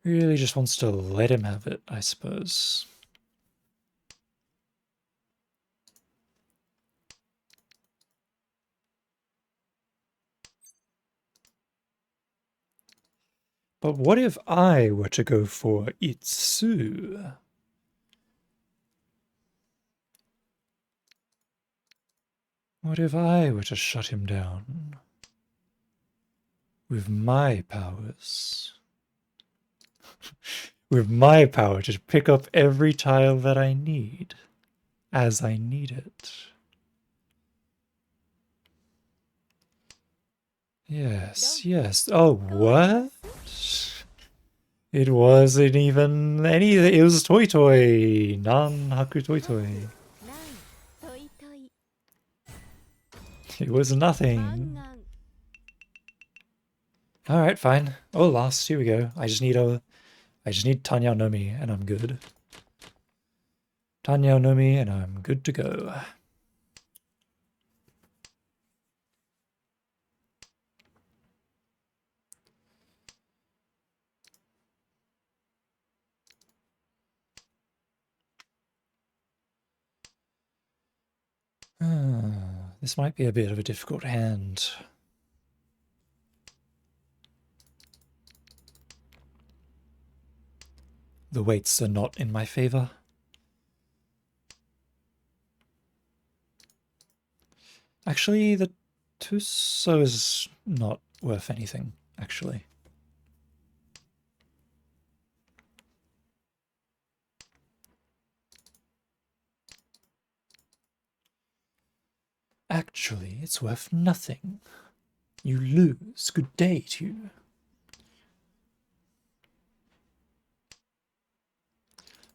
Really just wants to let him have it, I suppose. But what if I were to go for Itsu? What if I were to shut him down? With my powers. With my power to pick up every tile that I need. As I need it. Yes, yes. Oh, what? It wasn't even any. It was Toy Toy. Non-Haku Toy Toy. It was nothing. Alright, fine. Oh, last. Here we go. I just need Tanya Nomi and I'm good. Tanya Nomi and I'm good to go. This might be a bit of a difficult hand. The weights are not in my favor. Actually, the Tuso is not worth anything, actually. Actually, it's worth nothing. You lose. Good day to you.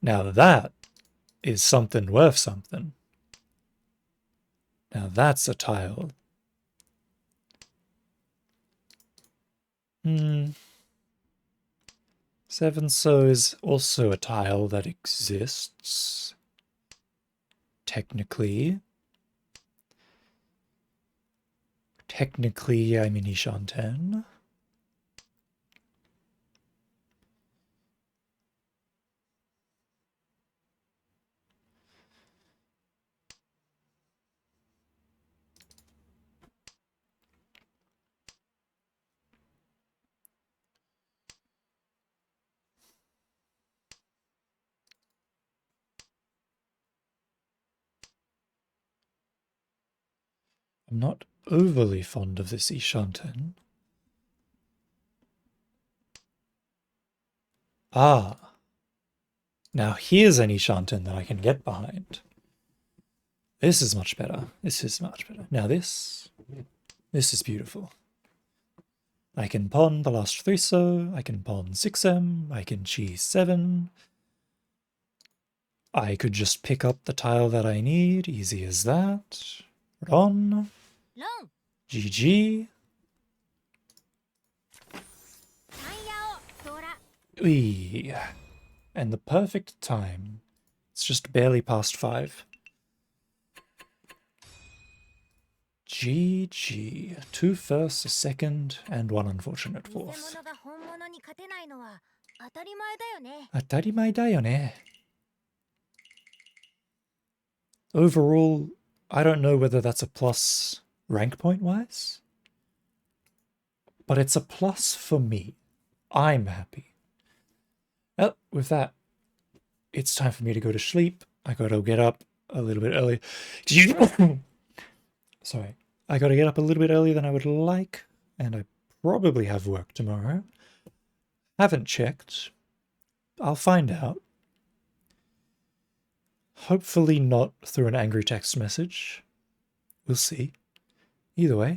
Now that is something worth something. Now that's a tile. Seven so is also a tile that exists. Technically. Technically, I'm in Ishan 10. I'm not overly fond of this Ishan 10. Ah. Now here's an Ishan 10 that I can get behind. This is much better. This is much better. Now this is beautiful. I can pawn the last 3 so, I can pawn 6m, I can cheese 7. I could just pick up the tile that I need, easy as that. Ron. GG. Wee. And the perfect time. It's just barely past 5. GG. 2 firsts, a second, and 1 unfortunate fourth. Atarimae da yo ne. Overall, I don't know whether that's a plus rank point wise, but it's a plus for me. I'm happy. Well, with that, it's time for me to go to sleep. I gotta get up a little bit early. Sorry. I gotta get up a little bit earlier than I would like, and I probably have work tomorrow. Haven't checked. I'll find out. Hopefully not through an angry text message. We'll see. Either way,